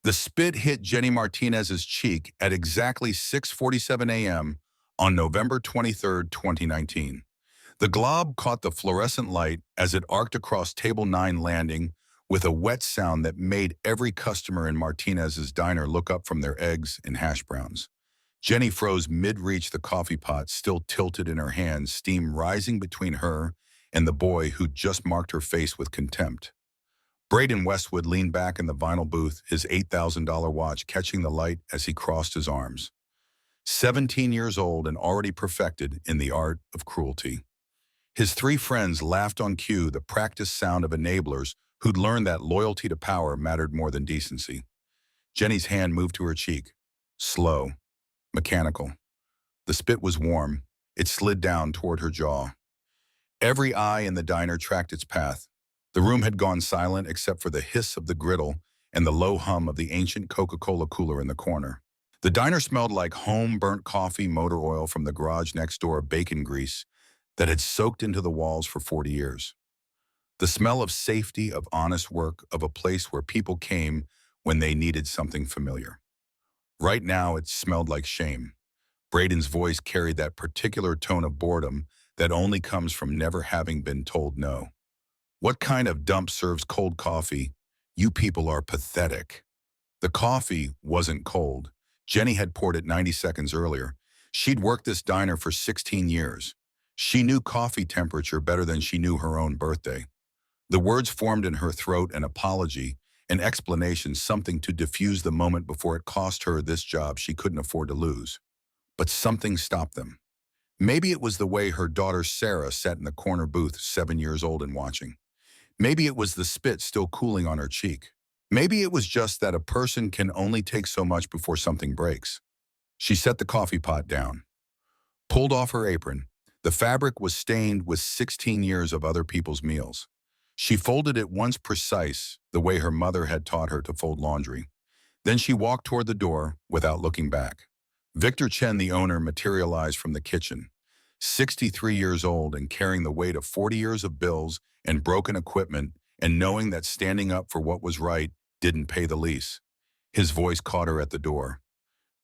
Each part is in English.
The spit hit Jenny Martinez's cheek at exactly 6:47 a.m. on November 23, 2019. The glob caught the fluorescent light as it arced across Table 9 landing with a wet sound that made every customer in Martinez's diner look up from their eggs and hash browns. Jenny froze mid-reach, the coffee pot still tilted in her hands, steam rising between her and the boy who'd just marked her face with contempt. Braden Westwood leaned back in the vinyl booth, his $8,000 watch catching the light as he crossed his arms. 17 years old and already perfected in the art of cruelty. His three friends laughed on cue, the practiced sound of enablers who'd learned that loyalty to power mattered more than decency. Jenny's hand moved to her cheek. Slow. Mechanical. The spit was warm. It slid down toward her jaw. Every eye in the diner tracked its path. The room had gone silent except for the hiss of the griddle and the low hum of the ancient Coca-Cola cooler in the corner. The diner smelled like home burnt coffee, motor oil from the garage next door, bacon grease that had soaked into the walls for 40 years. The smell of safety, of honest work, of a place where people came when they needed something familiar. Right now, it smelled like shame. Braden's voice carried that particular tone of boredom that only comes from never having been told no. What kind of dump serves cold coffee? You people are pathetic. The coffee wasn't cold. Jenny had poured it 90 seconds earlier. She'd worked this diner for 16 years. She knew coffee temperature better than she knew her own birthday. The words formed in her throat, an apology, an explanation, something to diffuse the moment before it cost her this job she couldn't afford to lose. But something stopped them. Maybe it was the way her daughter Sarah sat in the corner booth, 7 years old and watching. Maybe it was the spit still cooling on her cheek. Maybe it was just that a person can only take so much before something breaks. She set the coffee pot down, pulled off her apron. The fabric was stained with 16 years of other people's meals. She folded it once precise, the way her mother had taught her to fold laundry. Then she walked toward the door without looking back. Victor Chen, the owner, materialized from the kitchen. 63 years old and carrying the weight of 40 years of bills and broken equipment, and knowing that standing up for what was right didn't pay the lease. His voice caught her at the door.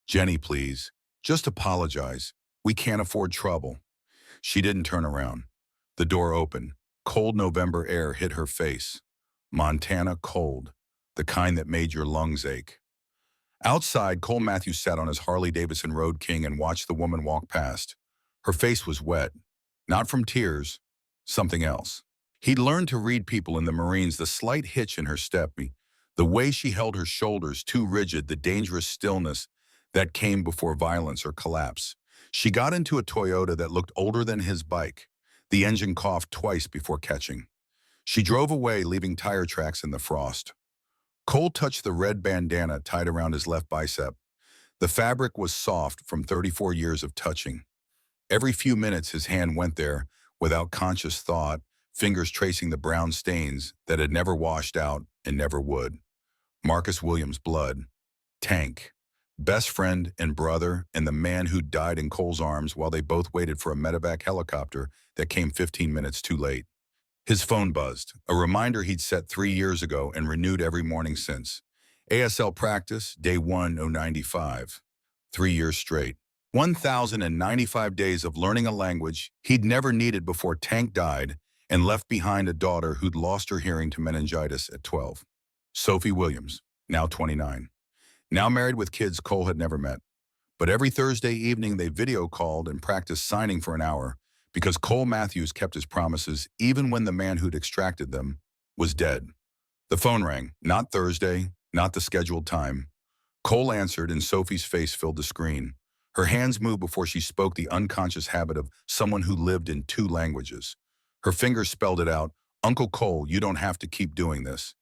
Jenny, please, just apologize. We can't afford trouble. She didn't turn around. The door opened. Cold November air hit her face. Montana cold, the kind that made your lungs ache. Outside, Cole Matthews sat on his Harley-Davidson Road King and watched the woman walk past. Her face was wet, not from tears, something else. He'd learned to read people in the Marines, the slight hitch in her step, the way she held her shoulders too rigid, the dangerous stillness that came before violence or collapse. She got into a Toyota that looked older than his bike. The engine coughed twice before catching. She drove away, leaving tire tracks in the frost. Cole touched the red bandana tied around his left bicep. The fabric was soft from 34 years of touching. Every few minutes his hand went there without conscious thought, fingers tracing the brown stains that had never washed out and never would. Marcus Williams' blood. Tank. Best friend and brother, and the man who died in Cole's arms while they both waited for a medevac helicopter that came 15 minutes too late. His phone buzzed, a reminder he'd set 3 years ago and renewed every morning since. ASL practice, day 1095. 3 years straight. 1,095 days of learning a language he'd never needed before Tank died and left behind a daughter who'd lost her hearing to meningitis at 12. Sophie Williams, now 29. Now married with kids Cole had never met. But every Thursday evening they video called and practiced signing for an hour because Cole Matthews kept his promises even when the man who'd extracted them was dead. The phone rang, not Thursday, not the scheduled time. Cole answered and Sophie's face filled the screen. Her hands moved before she spoke, the unconscious habit of someone who lived in 2 languages. Her fingers spelled it out. Uncle Cole, you don't have to keep doing this.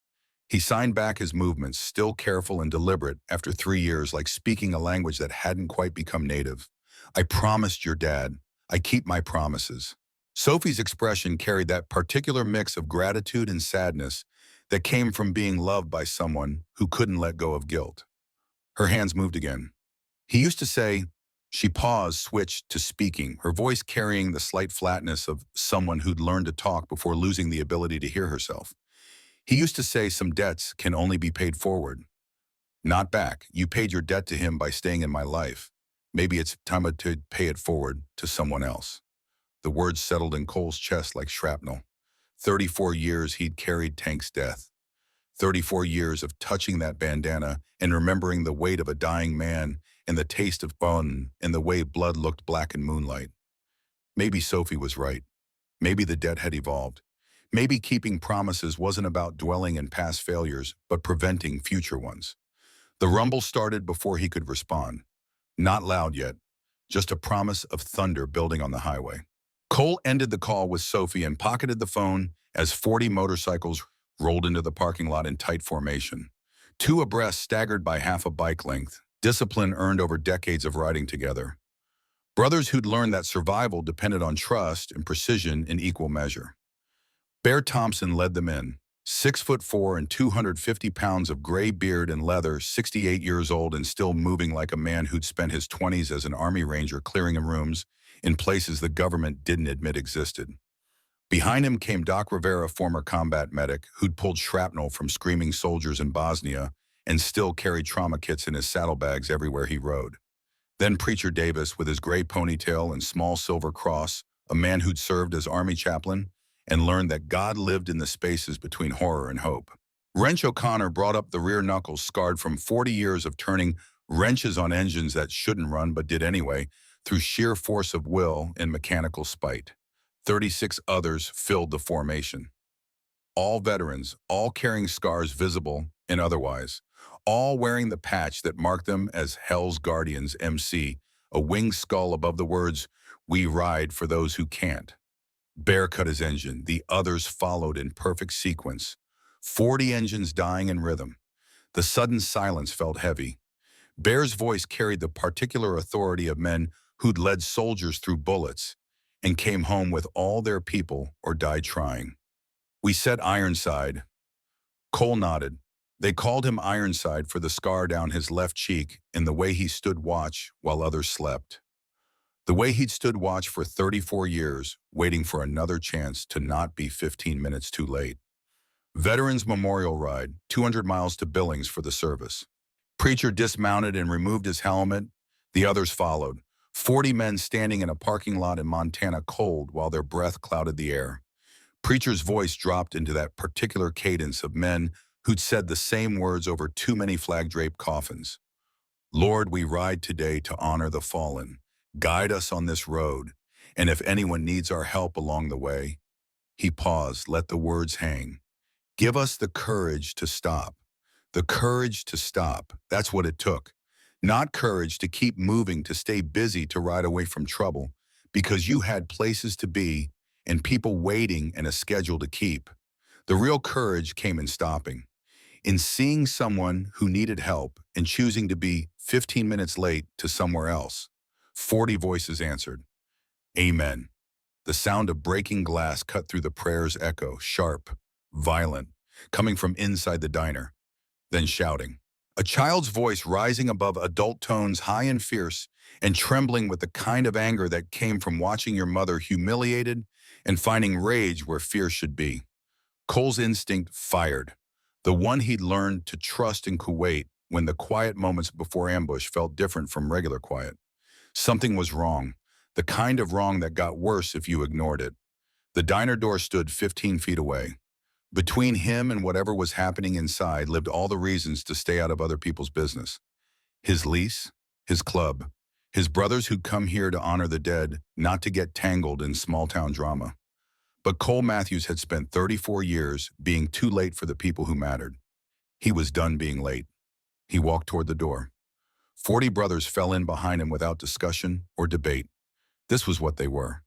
He signed back his movements, still careful and deliberate after 3 years, like speaking a language that hadn't quite become native. I promised your dad. I keep my promises. Sophie's expression carried that particular mix of gratitude and sadness that came from being loved by someone who couldn't let go of guilt. Her hands moved again. He used to say, she paused, switched to speaking, her voice carrying the slight flatness of someone who'd learned to talk before losing the ability to hear herself. He used to say some debts can only be paid forward. Not back. You paid your debt to him by staying in my life. Maybe it's time to pay it forward to someone else. The words settled in Cole's chest like shrapnel. 34 years he'd carried Tank's death. 34 years of touching that bandana and remembering the weight of a dying man and the taste of bone and the way blood looked black in moonlight. Maybe Sophie was right. Maybe the debt had evolved. Maybe keeping promises wasn't about dwelling in past failures, but preventing future ones. The rumble started before he could respond. Not loud yet, just a promise of thunder building on the highway. Cole ended the call with Sophie and pocketed the phone as 40 motorcycles rolled into the parking lot in tight formation. Two abreast staggered by half a bike length, discipline earned over decades of riding together. Brothers who'd learned that survival depended on trust and precision in equal measure. Bear Thompson led them in, 6'4" and 250 pounds of gray beard and leather, 68 years old and still moving like a man who'd spent his 20s as an Army Ranger clearing rooms in places the government didn't admit existed. Behind him came Doc Rivera, former combat medic, who'd pulled shrapnel from screaming soldiers in Bosnia and still carried trauma kits in his saddlebags everywhere he rode. Then Preacher Davis, with his gray ponytail and small silver cross, a man who'd served as Army chaplain and learned that God lived in the spaces between horror and hope. Wrench O'Connor brought up the rear knuckles scarred from 40 years of turning wrenches on engines that shouldn't run but did anyway, through sheer force of will and mechanical spite. 36 others filled the formation. All veterans, all carrying scars visible and otherwise, all wearing the patch that marked them as Hell's Guardians MC, a winged skull above the words, "We ride for those who can't." Bear cut his engine. The others followed in perfect sequence. 40 engines dying in rhythm. The sudden silence felt heavy. Bear's voice carried the particular authority of men who'd led soldiers through bullets and came home with all their people or died trying. "We said Ironside." Cole nodded. They called him Ironside for the scar down his left cheek and the way he stood watch while others slept. The way he'd stood watch for 34 years, waiting for another chance to not be 15 minutes too late. Veterans Memorial Ride, 200 miles to Billings for the service. Preacher dismounted and removed his helmet. The others followed. 40 men standing in a parking lot in Montana cold while their breath clouded the air. Preacher's voice dropped into that particular cadence of men who'd said the same words over too many flag-draped coffins. "Lord, we ride today to honor the fallen. Guide us on this road, and if anyone needs our help along the way." He paused, let the words hang. "Give us the courage to stop." The courage to stop, that's what it took. Not courage to keep moving, to stay busy, to ride away from trouble, because you had places to be and people waiting and a schedule to keep. The real courage came in stopping, in seeing someone who needed help and choosing to be 15 minutes late to somewhere else. 40 voices answered. Amen. The sound of breaking glass cut through the prayer's echo, sharp, violent, coming from inside the diner. Then shouting. A child's voice rising above adult tones, high and fierce, and trembling with the kind of anger that came from watching your mother humiliated and finding rage where fear should be. Cole's instinct fired, the one he'd learned to trust in Kuwait when the quiet moments before ambush felt different from regular quiet. Something was wrong, the kind of wrong that got worse if you ignored it. The diner door stood 15 feet away. Between him and whatever was happening inside lived all the reasons to stay out of other people's business. His lease, his club, his brothers who'd come here to honor the dead, not to get tangled in small-town drama. But Cole Matthews had spent 34 years being too late for the people who mattered. He was done being late. He walked toward the door. 40 brothers fell in behind him without discussion or debate. This was what they were.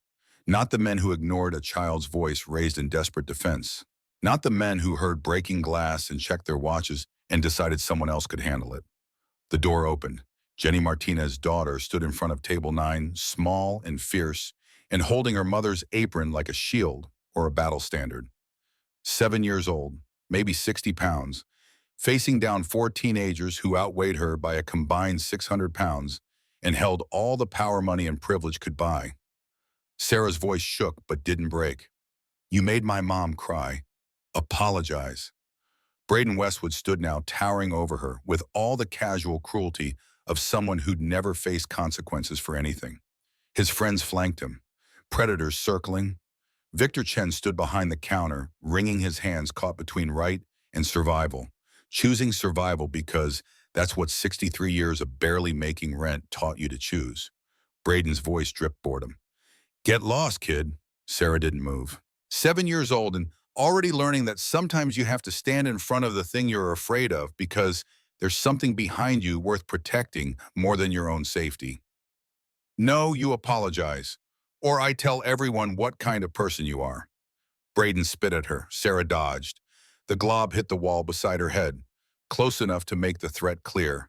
Not the men who ignored a child's voice raised in desperate defense. Not the men who heard breaking glass and checked their watches and decided someone else could handle it. The door opened. Jenny Martinez's daughter stood in front of table 9, small and fierce, and holding her mother's apron like a shield or a battle standard. 7 years old, maybe 60 pounds, facing down 4 teenagers who outweighed her by a combined 600 pounds and held all the power money and privilege could buy. Sarah's voice shook but didn't break. "You made my mom cry. Apologize." Braden Westwood stood now towering over her with all the casual cruelty of someone who'd never faced consequences for anything. His friends flanked him, predators circling. Victor Chen stood behind the counter, wringing his hands caught between right and survival, choosing survival because that's what 63 years of barely making rent taught you to choose. Braden's voice dripped boredom. Get lost, kid. Sarah didn't move. 7 years old and already learning that sometimes you have to stand in front of the thing you're afraid of because there's something behind you worth protecting more than your own safety. No, you apologize, or I tell everyone what kind of person you are. Braden spit at her. Sarah dodged. The glob hit the wall beside her head, close enough to make the threat clear,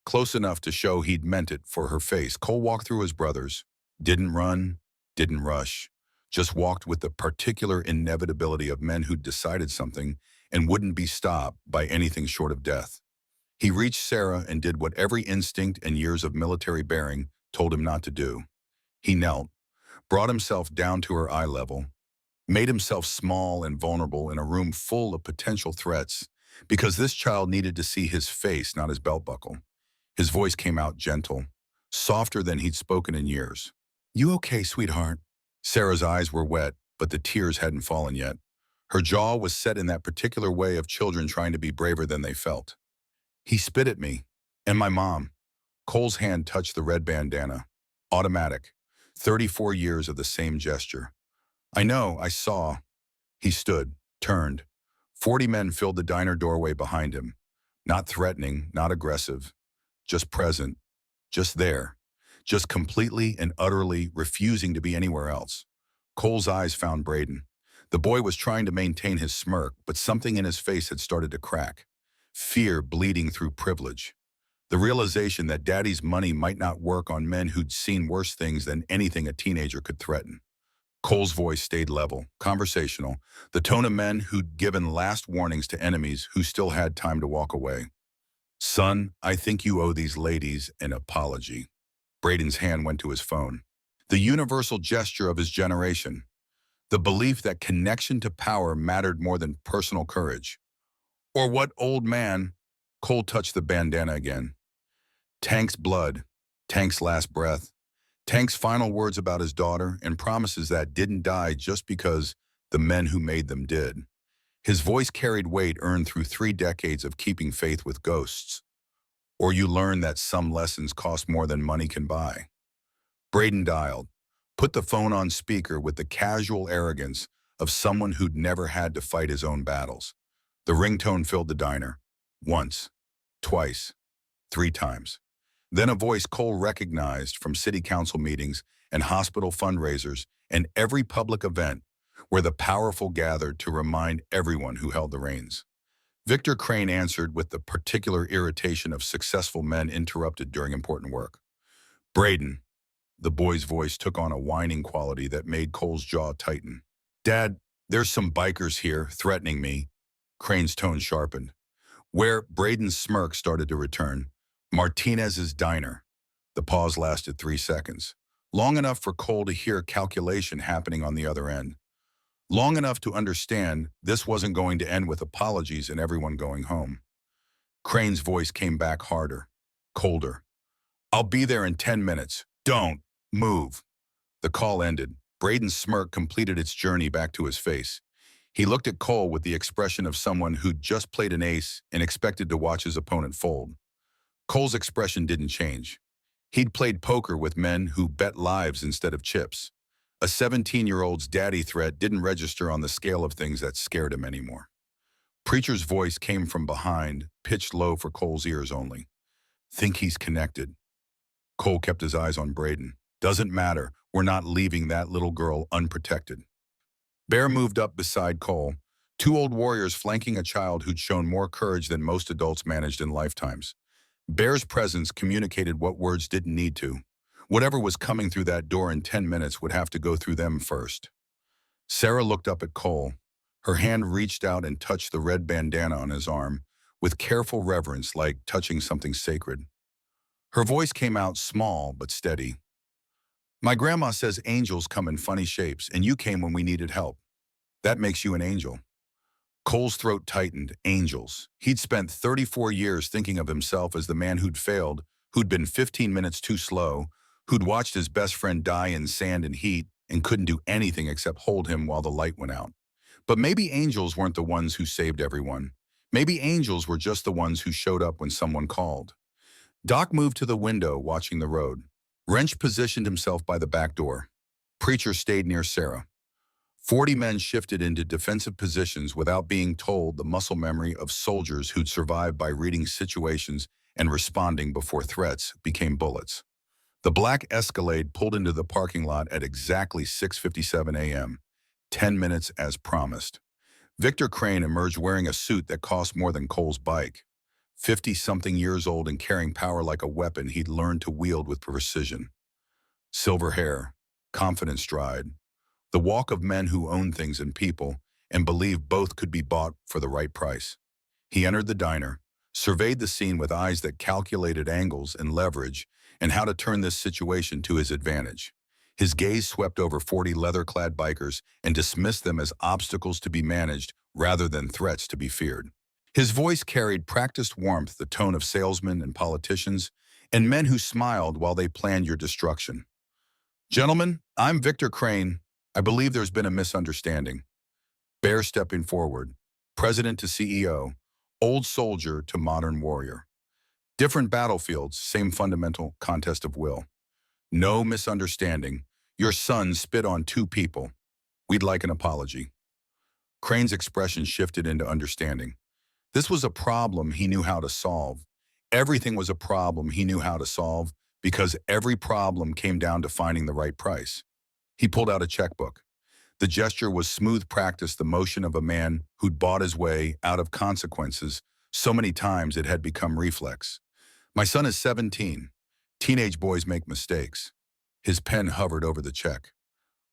close enough to show he'd meant it for her face. Cole walked through his brothers. Didn't run, didn't rush. Just walked with the particular inevitability of men who'd decided something and wouldn't be stopped by anything short of death. He reached Sarah and did what every instinct and years of military bearing told him not to do. He knelt, brought himself down to her eye level, made himself small and vulnerable in a room full of potential threats because this child needed to see his face, not his belt buckle. His voice came out gentle, softer than he'd spoken in years. You okay, sweetheart? Sarah's eyes were wet, but the tears hadn't fallen yet. Her jaw was set in that particular way of children trying to be braver than they felt. He spit at me, and my mom. Cole's hand touched the red bandana. Automatic. 34 years of the same gesture. I know, I saw. He stood, turned. 40 men filled the diner doorway behind him. Not threatening, not aggressive. Just present. Just there. Just completely and utterly refusing to be anywhere else. Cole's eyes found Braden. The boy was trying to maintain his smirk, but something in his face had started to crack. Fear bleeding through privilege. The realization that daddy's money might not work on men who'd seen worse things than anything a teenager could threaten. Cole's voice stayed level, conversational, the tone of men who'd given last warnings to enemies who still had time to walk away. Son, I think you owe these ladies an apology. Braden's hand went to his phone. The universal gesture of his generation. The belief that connection to power mattered more than personal courage. Or what old man? Cole touched the bandana again. Tank's blood, Tank's last breath, Tank's final words about his daughter and promises that didn't die just because the men who made them did. His voice carried weight earned through 3 decades of keeping faith with ghosts. Or you learn that some lessons cost more than money can buy. Braden dialed, put the phone on speaker with the casual arrogance of someone who'd never had to fight his own battles. The ringtone filled the diner. Once, twice, 3 times. Then a voice Cole recognized from city council meetings and hospital fundraisers and every public event where the powerful gathered to remind everyone who held the reins. Victor Crane answered with the particular irritation of successful men interrupted during important work. Braden. The boy's voice took on a whining quality that made Cole's jaw tighten. Dad, there's some bikers here threatening me. Crane's tone sharpened. Where Braden's smirk started to return. Martinez's diner. The pause lasted 3 seconds. Long enough for Cole to hear calculation happening on the other end. Long enough to understand this wasn't going to end with apologies and everyone going home. Crane's voice came back harder, colder. I'll be there in 10 minutes. Don't move. The call ended. Braden's smirk completed its journey back to his face. He looked at Cole with the expression of someone who'd just played an ace and expected to watch his opponent fold. Cole's expression didn't change. He'd played poker with men who bet lives instead of chips. A 17-year-old's daddy threat didn't register on the scale of things that scared him anymore. Preacher's voice came from behind, pitched low for Cole's ears only. Think he's connected. Cole kept his eyes on Braden. Doesn't matter. We're not leaving that little girl unprotected. Bear moved up beside Cole, 2 old warriors flanking a child who'd shown more courage than most adults managed in lifetimes. Bear's presence communicated what words didn't need to. Whatever was coming through that door in 10 minutes would have to go through them first. Sarah looked up at Cole. Her hand reached out and touched the red bandana on his arm, with careful reverence like touching something sacred. Her voice came out small but steady. My grandma says angels come in funny shapes, and you came when we needed help. That makes you an angel. Cole's throat tightened. Angels. He'd spent 34 years thinking of himself as the man who'd failed, who'd been 15 minutes too slow, who'd watched his best friend die in sand and heat and couldn't do anything except hold him while the light went out. But maybe angels weren't the ones who saved everyone. Maybe angels were just the ones who showed up when someone called. Doc moved to the window, watching the road. Wrench positioned himself by the back door. Preacher stayed near Sarah. 40 men shifted into defensive positions without being told, the muscle memory of soldiers who'd survived by reading situations and responding before threats became bullets. The black Escalade pulled into the parking lot at exactly 6:57 a.m., 10 minutes as promised. Victor Crane emerged wearing a suit that cost more than Cole's bike. 50-something years old and carrying power like a weapon he'd learned to wield with precision. Silver hair, confident stride, the walk of men who own things and people and believe both could be bought for the right price. He entered the diner, surveyed the scene with eyes that calculated angles and leverage and how to turn this situation to his advantage. His gaze swept over 40 leather-clad bikers and dismissed them as obstacles to be managed rather than threats to be feared. His voice carried practiced warmth, the tone of salesmen and politicians, and men who smiled while they planned your destruction. "Gentlemen, I'm Victor Crane. I believe there's been a misunderstanding." Bear stepping forward, president to CEO, old soldier to modern warrior. Different battlefields, same fundamental contest of will. "No misunderstanding. Your son spit on two people. We'd like an apology." Crane's expression shifted into understanding. This was a problem he knew how to solve. Everything was a problem he knew how to solve because every problem came down to finding the right price. He pulled out a checkbook. The gesture was smooth practice, the motion of a man who'd bought his way out of consequences so many times it had become reflex. "My son is 17. Teenage boys make mistakes." His pen hovered over the check.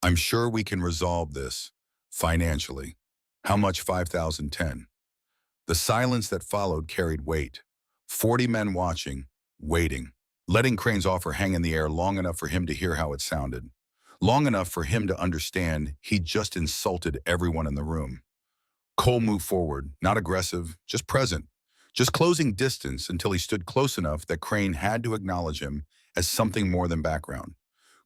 "I'm sure we can resolve this financially." "How much?" 5,010. The silence that followed carried weight. 40 men watching, waiting, letting Crane's offer hang in the air long enough for him to hear how it sounded. Long enough for him to understand he'd just insulted everyone in the room. Cole moved forward, not aggressive, just present, just closing distance until he stood close enough that Crane had to acknowledge him as something more than background.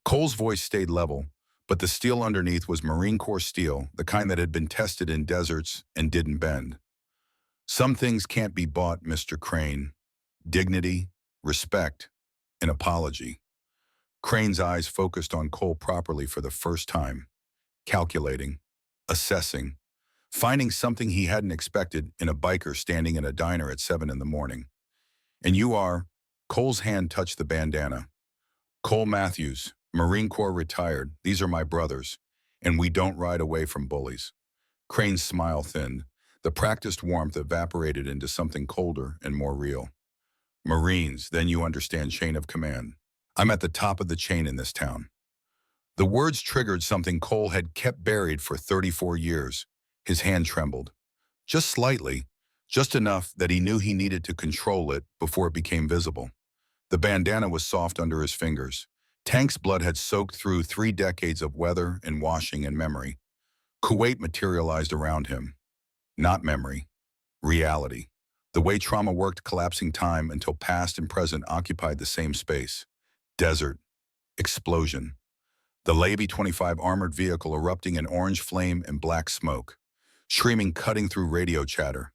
Cole's voice stayed level, but the steel underneath was Marine Corps steel, the kind that had been tested in deserts and didn't bend. "Some things can't be bought, Mr. Crane. Dignity, respect, an apology." Crane's eyes focused on Cole properly for the first time, calculating, assessing, finding something he hadn't expected in a biker standing in a diner at 7 in the morning. "And you are?" Cole's hand touched the bandana. "Cole Matthews, Marine Corps retired. These are my brothers, and we don't ride away from bullies." Crane's smile thinned. The practiced warmth evaporated into something colder and more real. "Marines, then you understand chain of command. I'm at the top of the chain in this town." The words triggered something Cole had kept buried for 34 years. His hand trembled. Just slightly, just enough that he knew he needed to control it before it became visible. The bandana was soft under his fingers. Tank's blood had soaked through 3 decades of weather and washing and memory. Kuwait materialized around him. Not memory, reality. The way trauma worked, collapsing time until past and present occupied the same space. Desert. Explosion. The Levi 25 armored vehicle erupting in orange flame and black smoke. Screaming cutting through radio chatter.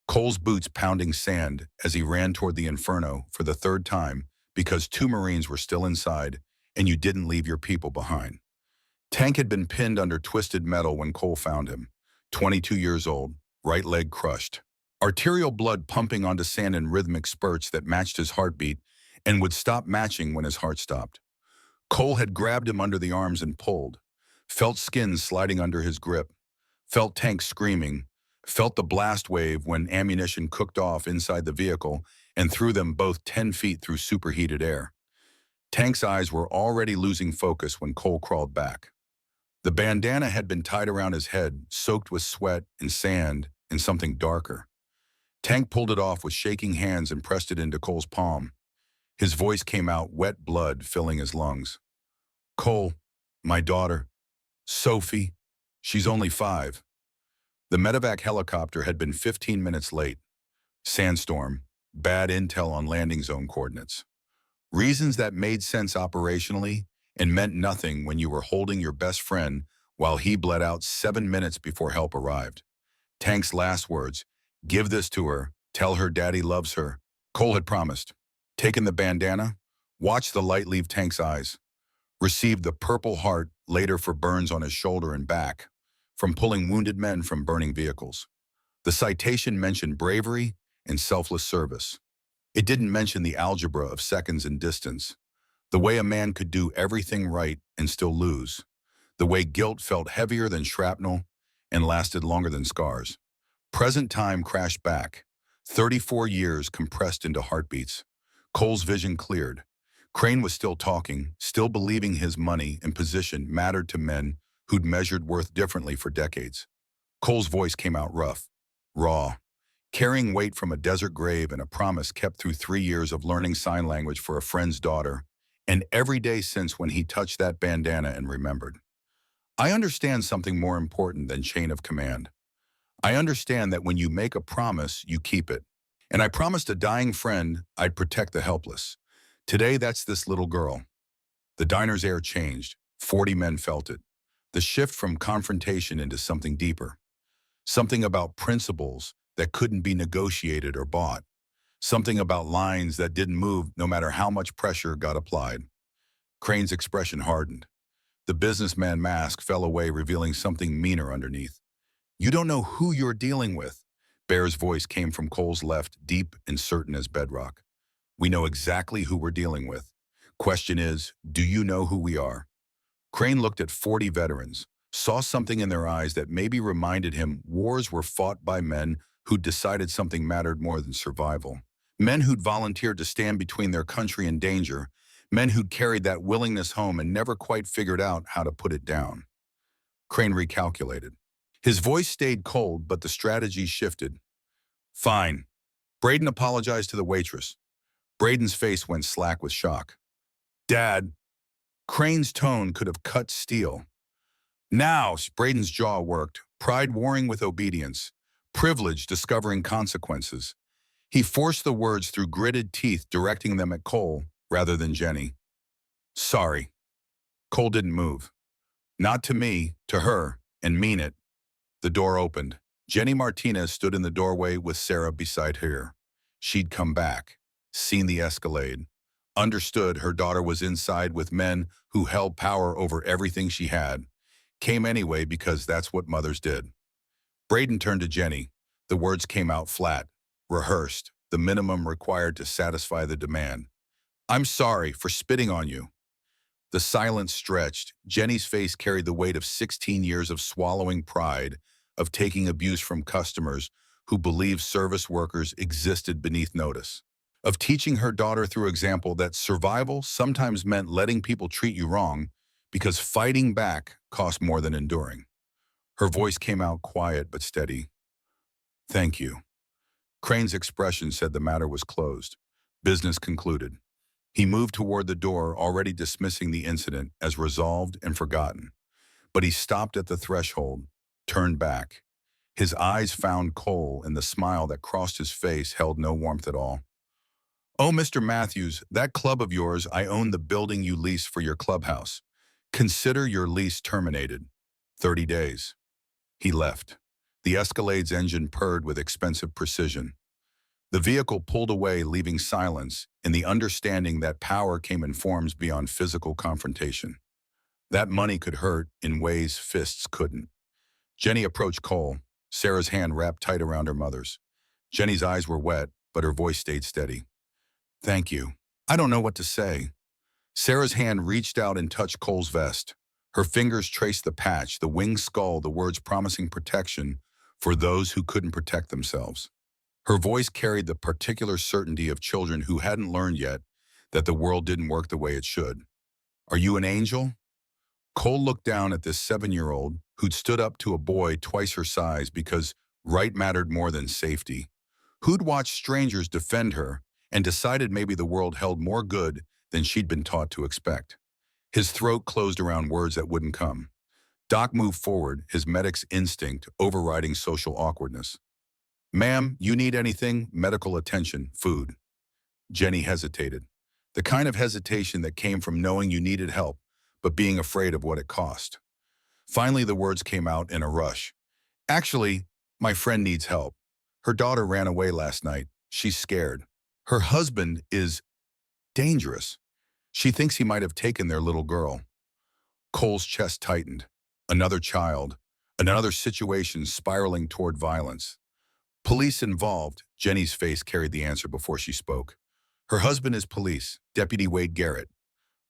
Cole's boots pounding sand as he ran toward the inferno for the 3rd time because 2 Marines were still inside and you didn't leave your people behind. Tank had been pinned under twisted metal when Cole found him. 22 years old, right leg crushed. Arterial blood pumping onto sand in rhythmic spurts that matched his heartbeat and would stop matching when his heart stopped. Cole had grabbed him under the arms and pulled, felt skin sliding under his grip, felt Tank screaming, felt the blast wave when ammunition cooked off inside the vehicle and threw them both 10 feet through superheated air. Tank's eyes were already losing focus when Cole crawled back. The bandana had been tied around his head, soaked with sweat and sand and something darker. Tank pulled it off with shaking hands and pressed it into Cole's palm. His voice came out, wet blood filling his lungs. "Cole, my daughter, Sophie, she's only 5. The medevac helicopter had been 15 minutes late. Sandstorm, bad intel on landing zone coordinates. Reasons that made sense operationally and meant nothing when you were holding your best friend while he bled out 7 minutes before help arrived. Tank's last words, "Give this to her, tell her daddy loves her." Cole had promised. Taken the bandana, watched the light leave Tank's eyes. Received the Purple Heart later for burns on his shoulder and back from pulling wounded men from burning vehicles. The citation mentioned bravery and selfless service. It didn't mention the algebra of seconds and distance, the way a man could do everything right and still lose, the way guilt felt heavier than shrapnel and lasted longer than scars. Present time crashed back, 34 years compressed into heartbeats. Cole's vision cleared. Crane was still talking, still believing his money and position mattered to men who'd measured worth differently for decades. Cole's voice came out rough, raw, carrying weight from a desert grave and a promise kept through 3 years of learning sign language for a friend's daughter, and every day since when he touched that bandana and remembered. I understand something more important than chain of command. I understand that when you make a promise, you keep it. And I promised a dying friend I'd protect the helpless. Today, that's this little girl. The diner's air changed. 40 men felt it. The shift from confrontation into something deeper. Something about principles that couldn't be negotiated or bought. Something about lines that didn't move no matter how much pressure got applied. Crane's expression hardened. The businessman mask fell away, revealing something meaner underneath. "You don't know who you're dealing with." Bear's voice came from Cole's left, deep and certain as bedrock. "We know exactly who we're dealing with. Question is, do you know who we are?" Crane looked at 40 veterans, saw something in their eyes that maybe reminded him wars were fought by men who'd decided something mattered more than survival. Men who'd volunteered to stand between their country and danger. Men who'd carried that willingness home and never quite figured out how to put it down. Crane recalculated. His voice stayed cold, but the strategy shifted. "Fine." Braden apologized to the waitress. Braden's face went slack with shock. "Dad." Crane's tone could have cut steel. Now, Braden's jaw worked, pride warring with obedience, privilege discovering consequences. He forced the words through gritted teeth, directing them at Cole rather than Jenny. "Sorry." Cole didn't move. "Not to me, to her, and mean it." The door opened. Jenny Martinez stood in the doorway with Sarah beside her. She'd come back, seen the escalade, understood her daughter was inside with men who held power over everything she had, came anyway because that's what mothers did. Braden turned to Jenny. The words came out flat, rehearsed, the minimum required to satisfy the demand. "I'm sorry for spitting on you." The silence stretched. Jenny's face carried the weight of 16 years of swallowing pride, of taking abuse from customers who believed service workers existed beneath notice, of teaching her daughter through example that survival sometimes meant letting people treat you wrong because fighting back cost more than enduring. Her voice came out quiet but steady. "Thank you." Crane's expression said the matter was closed. Business concluded. He moved toward the door, already dismissing the incident as resolved and forgotten. But he stopped at the threshold, turned back. His eyes found Cole, and the smile that crossed his face held no warmth at all. "Oh, Mr. Matthews, that club of yours, I own the building you lease for your clubhouse. Consider your lease terminated. 30 days. He left. The Escalade's engine purred with expensive precision. The vehicle pulled away, leaving silence and the understanding that power came in forms beyond physical confrontation. That money could hurt in ways fists couldn't. Jenny approached Cole, Sarah's hand wrapped tight around her mother's. Jenny's eyes were wet, but her voice stayed steady. "Thank you. I don't know what to say." Sarah's hand reached out and touched Cole's vest. Her fingers traced the patch, the winged skull, the words promising protection for those who couldn't protect themselves. Her voice carried the particular certainty of children who hadn't learned yet that the world didn't work the way it should. "Are you an angel?" Cole looked down at this 7-year-old who'd stood up to a boy twice her size because right mattered more than safety, who'd watched strangers defend her and decided maybe the world held more good than she'd been taught to expect. His throat closed around words that wouldn't come. Doc moved forward, his medic's instinct overriding social awkwardness. Ma'am, you need anything? Medical attention, food. Jenny hesitated. The kind of hesitation that came from knowing you needed help, but being afraid of what it cost. Finally, the words came out in a rush. Actually, my friend needs help. Her daughter ran away last night. She's scared. Her husband is dangerous. She thinks he might have taken their little girl. Cole's chest tightened. Another child. Another situation spiraling toward violence. Police involved. Jenny's face carried the answer before she spoke. Her husband is police, Deputy Wade Garrett.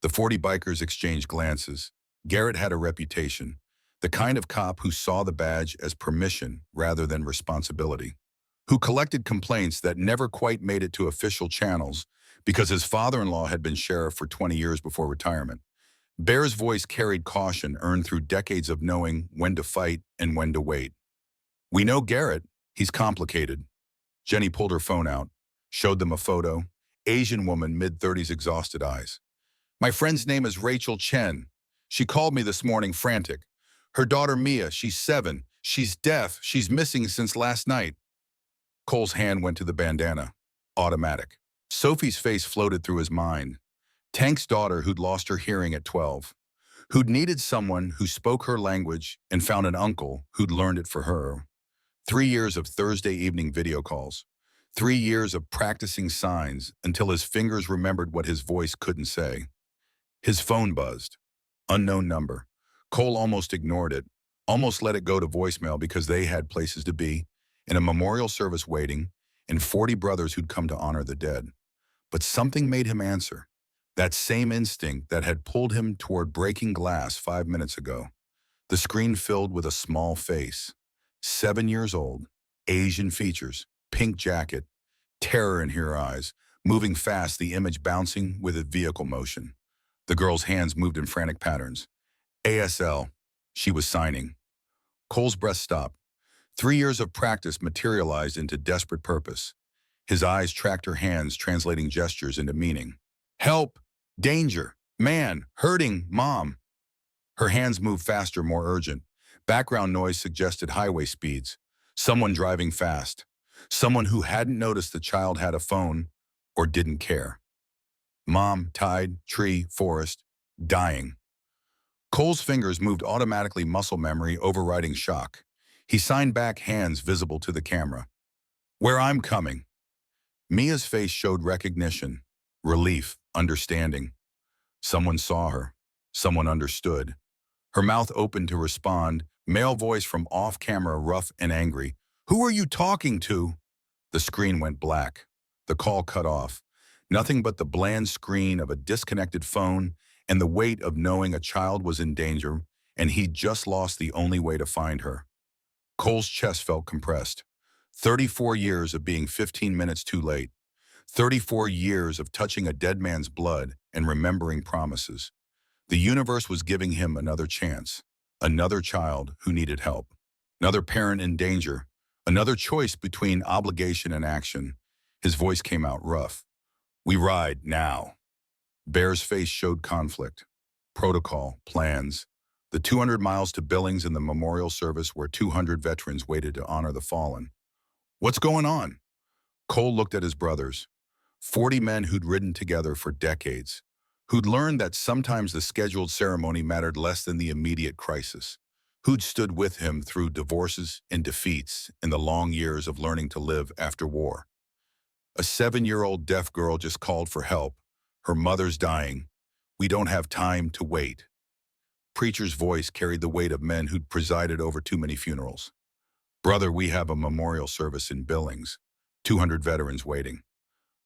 The 40 bikers exchanged glances. Garrett had a reputation. The kind of cop who saw the badge as permission rather than responsibility. Who collected complaints that never quite made it to official channels because his father-in-law had been sheriff for 20 years before retirement. Bear's voice carried caution earned through decades of knowing when to fight and when to wait. We know Garrett. He's complicated. Jenny pulled her phone out, showed them a photo. Asian woman, mid-30s, exhausted eyes. My friend's name is Rachel Chen. She called me this morning frantic. Her daughter Mia, she's 7. She's deaf. She's missing since last night. Cole's hand went to the bandana. Automatic. Sophie's face floated through his mind. Tank's daughter who'd lost her hearing at 12. Who'd needed someone who spoke her language and found an uncle who'd learned it for her. 3 years of Thursday evening video calls. 3 years of practicing signs until his fingers remembered what his voice couldn't say. His phone buzzed. Unknown number. Cole almost ignored it, almost let it go to voicemail because they had places to be, in a memorial service waiting, and 40 brothers who'd come to honor the dead. But something made him answer. That same instinct that had pulled him toward breaking glass 5 minutes ago. The screen filled with a small face. 7 years old, Asian features, pink jacket, terror in her eyes, moving fast, the image bouncing with a vehicle motion. The girl's hands moved in frantic patterns. ASL, she was signing. Cole's breath stopped. 3 years of practice materialized into desperate purpose. His eyes tracked her hands, translating gestures into meaning. Help! Danger! Man! Hurting! Mom! Her hands moved faster, more urgent. Background noise suggested highway speeds. Someone driving fast. Someone who hadn't noticed the child had a phone or didn't care. Mom, tide, tree, forest, dying. Cole's fingers moved automatically, muscle memory overriding shock. He signed back, hands visible to the camera. Where I'm coming. Mia's face showed recognition, relief, understanding. Someone saw her. Someone understood. Her mouth opened to respond, male voice from off-camera, rough and angry. Who are you talking to? The screen went black. The call cut off. Nothing but the bland screen of a disconnected phone and the weight of knowing a child was in danger and he'd just lost the only way to find her. Cole's chest felt compressed. 34 years of being 15 minutes too late. 34 years of touching a dead man's blood and remembering promises. The universe was giving him another chance. Another child who needed help. Another parent in danger. Another choice between obligation and action. His voice came out rough. We ride now. Bear's face showed conflict. Protocol, plans. The 200 miles to Billings and the memorial service where 200 veterans waited to honor the fallen. What's going on? Cole looked at his brothers. 40 men who'd ridden together for decades. Who'd learned that sometimes the scheduled ceremony mattered less than the immediate crisis. Who'd stood with him through divorces and defeats in the long years of learning to live after war. A 7-year-old deaf girl just called for help. Her mother's dying. We don't have time to wait. Preacher's voice carried the weight of men who'd presided over too many funerals. Brother, we have a memorial service in Billings. 200 veterans waiting.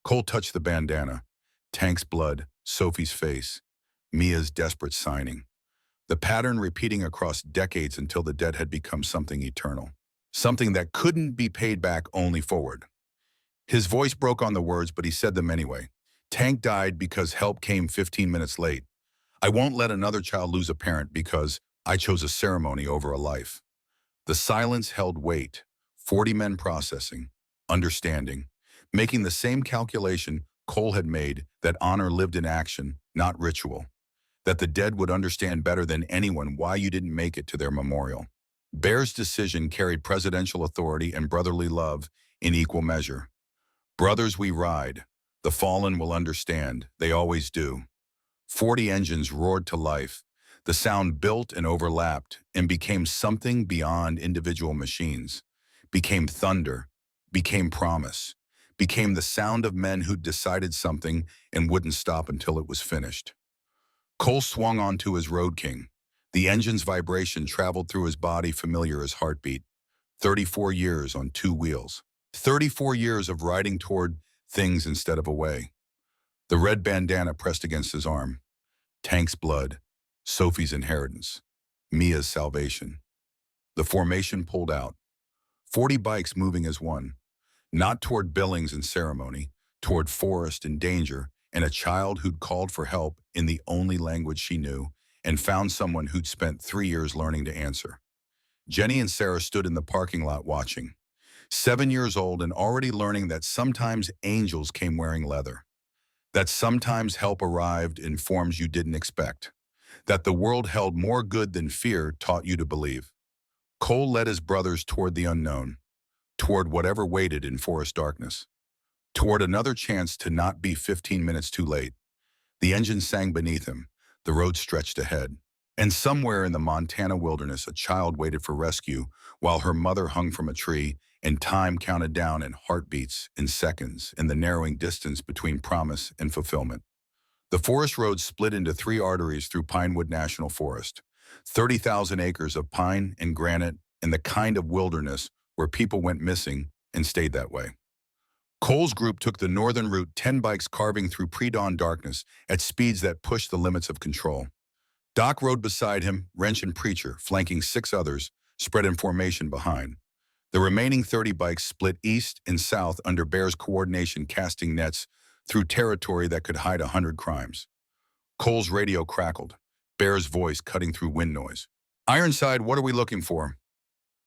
Cole touched the bandana. Tank's blood, Sophie's face, Mia's desperate signing. The pattern repeating across decades until the debt had become something eternal. Something that couldn't be paid back, only forward. His voice broke on the words, but he said them anyway. Tank died because help came 15 minutes late. I won't let another child lose a parent because I chose a ceremony over a life. The silence held weight. 40 men processing, understanding, making the same calculation Cole had made, that honor lived in action, not ritual. that the dead would understand better than anyone why you didn't make it to their memorial. Bear's decision carried presidential authority and brotherly love in equal measure. Brothers we ride. The fallen will understand. They always do. 40 engines roared to life. The sound built and overlapped and became something beyond individual machines. Became thunder. Became promise. Became the sound of men who'd decided something and wouldn't stop until it was finished. Cole swung onto his Road King. The engine's vibration traveled through his body familiar as heartbeat. 34 years on two wheels. 34 years of riding toward things instead of away. The red bandana pressed against his arm. Tank's blood. Sophie's inheritance. Mia's salvation. The formation pulled out. 40 bikes moving as one. Not toward Billings and ceremony, toward forest and danger, and a child who'd called for help in the only language she knew and found someone who'd spent 3 years learning to answer. Jenny and Sarah stood in the parking lot watching. 7 years old and already learning that sometimes angels came wearing leather. That sometimes help arrived in forms you didn't expect. That the world held more good than fear taught you to believe. Cole led his brothers toward the unknown, toward whatever waited in forest darkness, toward another chance to not be 15 minutes too late. The engine sang beneath him, the road stretched ahead, and somewhere in the Montana wilderness a child waited for rescue while her mother hung from a tree and time counted down in heartbeats, in seconds, in the narrowing distance between promise and fulfillment. The forest road split into 3 arteries through Pinewood National Forest, 30,000 acres of pine and granite and the kind of wilderness where people went missing and stayed that way. Cole's group took the northern route, 10 bikes carving through pre-dawn darkness at speeds that pushed the limits of control. Doc rode beside him, Wrench and Preacher, flanking 6 others, spread in formation behind. The remaining 30 bikes split east and south under Bear's coordination, casting nets through territory that could hide 100 crimes. Cole's radio crackled, Bear's voice cutting through wind noise. "Ironside, what are we looking for?"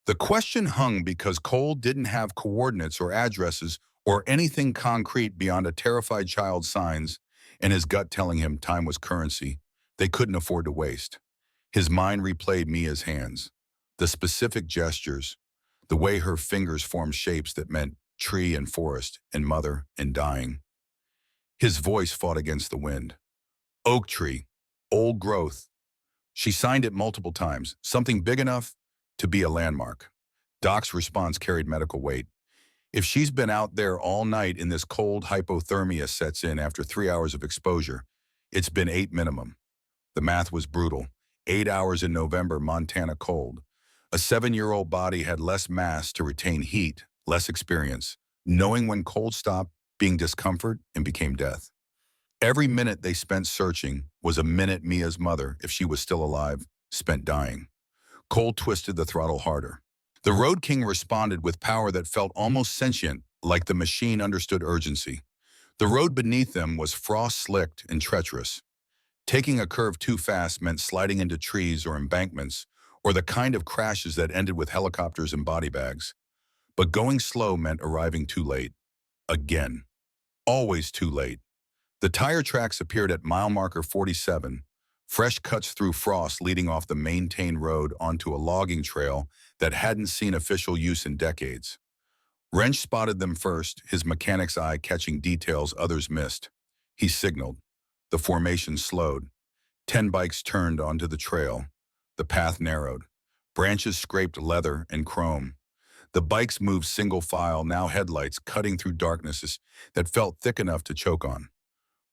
The question hung because Cole didn't have coordinates or addresses or anything concrete beyond a terrified child's signs and his gut telling him time was currency they couldn't afford to waste. His mind replayed Mia's hands, the specific gestures, the way her fingers formed shapes that meant tree and forest and mother and dying. His voice fought against the wind. Oak tree, old growth. She signed it multiple times, something big enough to be a landmark. Doc's response carried medical weight. If she's been out there all night in this cold, hypothermia sets in after 3 hours of exposure, it's been 8 minimum. The math was brutal. 8 hours in November, Montana cold. A 7-year-old body had less mass to retain heat, less experience, knowing when cold stopped being discomfort and became death. Every minute they spent searching was a minute Mia's mother, if she was still alive, spent dying. Cole twisted the throttle harder. The Road King responded with power that felt almost sentient, like the machine understood urgency. The road beneath them was frost-slicked and treacherous. Taking a curve too fast meant sliding into trees or embankments, or the kind of crashes that ended with helicopters and body bags. But going slow meant arriving too late. Again. Always too late. The tire tracks appeared at mile marker 47, fresh cuts through frost leading off the maintained road onto a logging trail that hadn't seen official use in decades. Wrench spotted them first, his mechanic's eye catching details others missed. He signaled. The formation slowed. 10 bikes turned onto the trail. The path narrowed. Branches scraped leather and chrome. The bikes moved single file, now headlights cutting through darknesses that felt thick enough to choke on.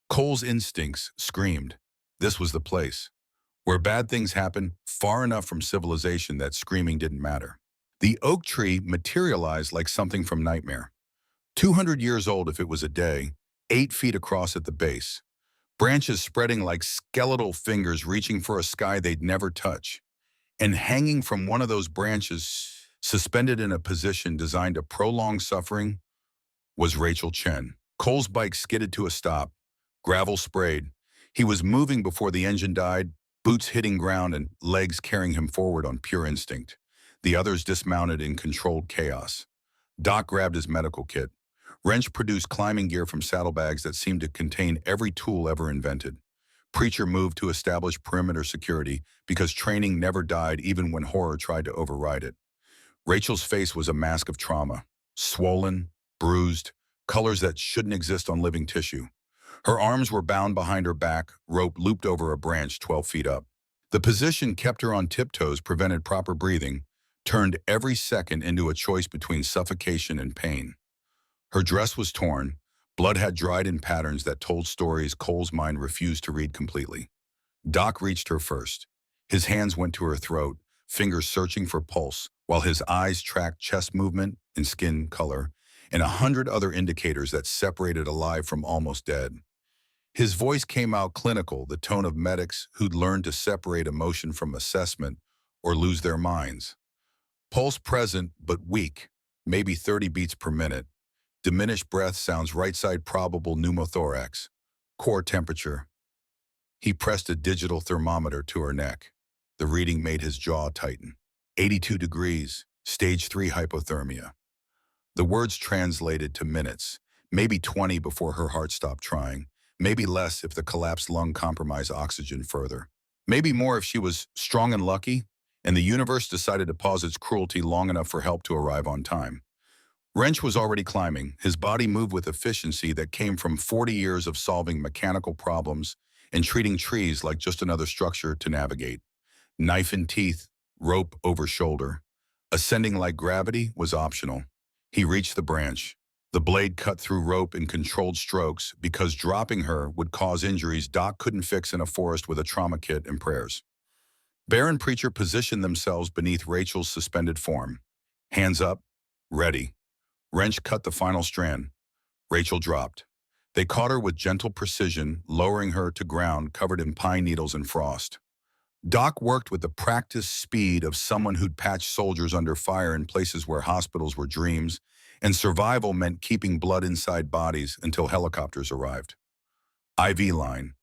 Cole's instincts screamed. This was the place. Where bad things happen, far enough from civilization that screaming didn't matter. The oak tree materialized like something from nightmare. 200 years old if it was a day, 8 feet across at the base. Branches spreading like skeletal fingers reaching for a sky they'd never touch. And hanging from one of those branches, suspended in a position designed to prolong suffering, was Rachel Chen. Cole's bike skidded to a stop. Gravel sprayed. He was moving before the engine died, boots hitting ground and legs carrying him forward on pure instinct. The others dismounted in controlled chaos. Doc grabbed his medical kit. Wrench produced climbing gear from saddlebags that seemed to contain every tool ever invented. Preacher moved to establish perimeter security because training never died even when horror tried to override it. Rachel's face was a mask of trauma, swollen, bruised, colors that shouldn't exist on living tissue. Her arms were bound behind her back, rope looped over a branch 12 feet up. The position kept her on tiptoes, prevented proper breathing, turned every second into a choice between suffocation and pain. Her dress was torn, blood had dried in patterns that told stories Cole's mind refused to read completely. Doc reached her first. His hands went to her throat, fingers searching for pulse, while his eyes tracked chest movement and skin color, and 100 other indicators that separated alive from almost dead. His voice came out clinical, the tone of medics who'd learned to separate emotion from assessment or lose their minds. Pulse present but weak, maybe 30 beats per minute. Diminished breath sounds right side probable pneumothorax. Core temperature. He pressed a digital thermometer to her neck. The reading made his jaw tighten. 82 degrees, stage 3 hypothermia. The words translated to minutes, maybe 20 before her heart stopped trying, maybe less if the collapsed lung compromised oxygen further. Maybe more if she was strong and lucky, and the universe decided to pause its cruelty long enough for help to arrive on time. Wrench was already climbing. His body moved with efficiency that came from 40 years of solving mechanical problems and treating trees like just another structure to navigate. Knife in teeth, rope over shoulder. Ascending like gravity was optional. He reached the branch. The blade cut through rope in controlled strokes because dropping her would cause injuries Doc couldn't fix in a forest with a trauma kit and prayers. Bear and Preacher positioned themselves beneath Rachel's suspended form. Hands up, ready. Wrench cut the final strand. Rachel dropped. They caught her with gentle precision, lowering her to ground covered in pine needles and frost. Doc worked with the practiced speed of someone who'd patched soldiers under fire in places where hospitals were dreams, and survival meant keeping blood inside bodies until helicopters arrived. IV line,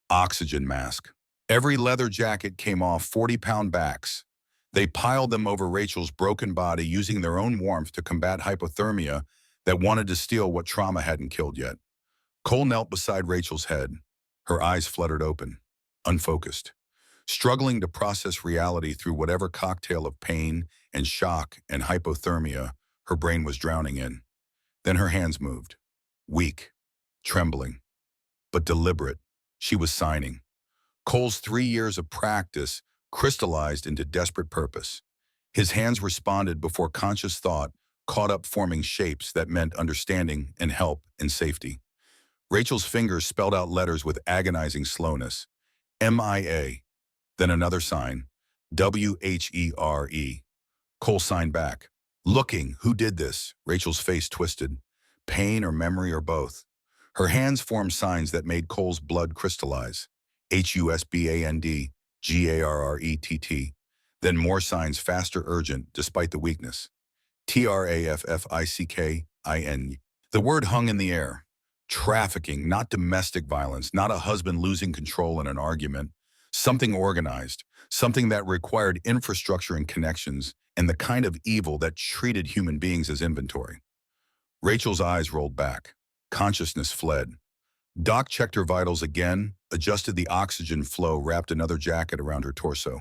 oxygen mask. Every leather jacket came off 40-pound backs. They piled them over Rachel's broken body, using their own warmth to combat hypothermia that wanted to steal what trauma hadn't killed yet. Cole knelt beside Rachel's head. Her eyes fluttered open, unfocused, struggling to process reality through whatever cocktail of pain and shock and hypothermia her brain was drowning in. Then her hands moved, weak, trembling, but deliberate. She was signing. Cole's 3 years of practice crystallized into desperate purpose. His hands responded before conscious thought caught up, forming shapes that meant understanding and help and safety. Rachel's fingers spelled out letters with agonizing slowness. MIA. Then another sign. WHERE. Cole signed back. Looking, who did this? Rachel's face twisted. Pain or memory or both. Her hands formed signs that made Cole's blood crystallize. HUSBAND, GARRETT. Then more signs, faster, urgent, despite the weakness. TRAFFICKIN. The word hung in the air. Trafficking, not domestic violence, not a husband losing control in an argument. Something organized, something that required infrastructure and connections, and the kind of evil that treated human beings as inventory. Rachel's eyes rolled back. Consciousness fled. Doc checked her vitals again, adjusted the oxygen flow, wrapped another jacket around her torso.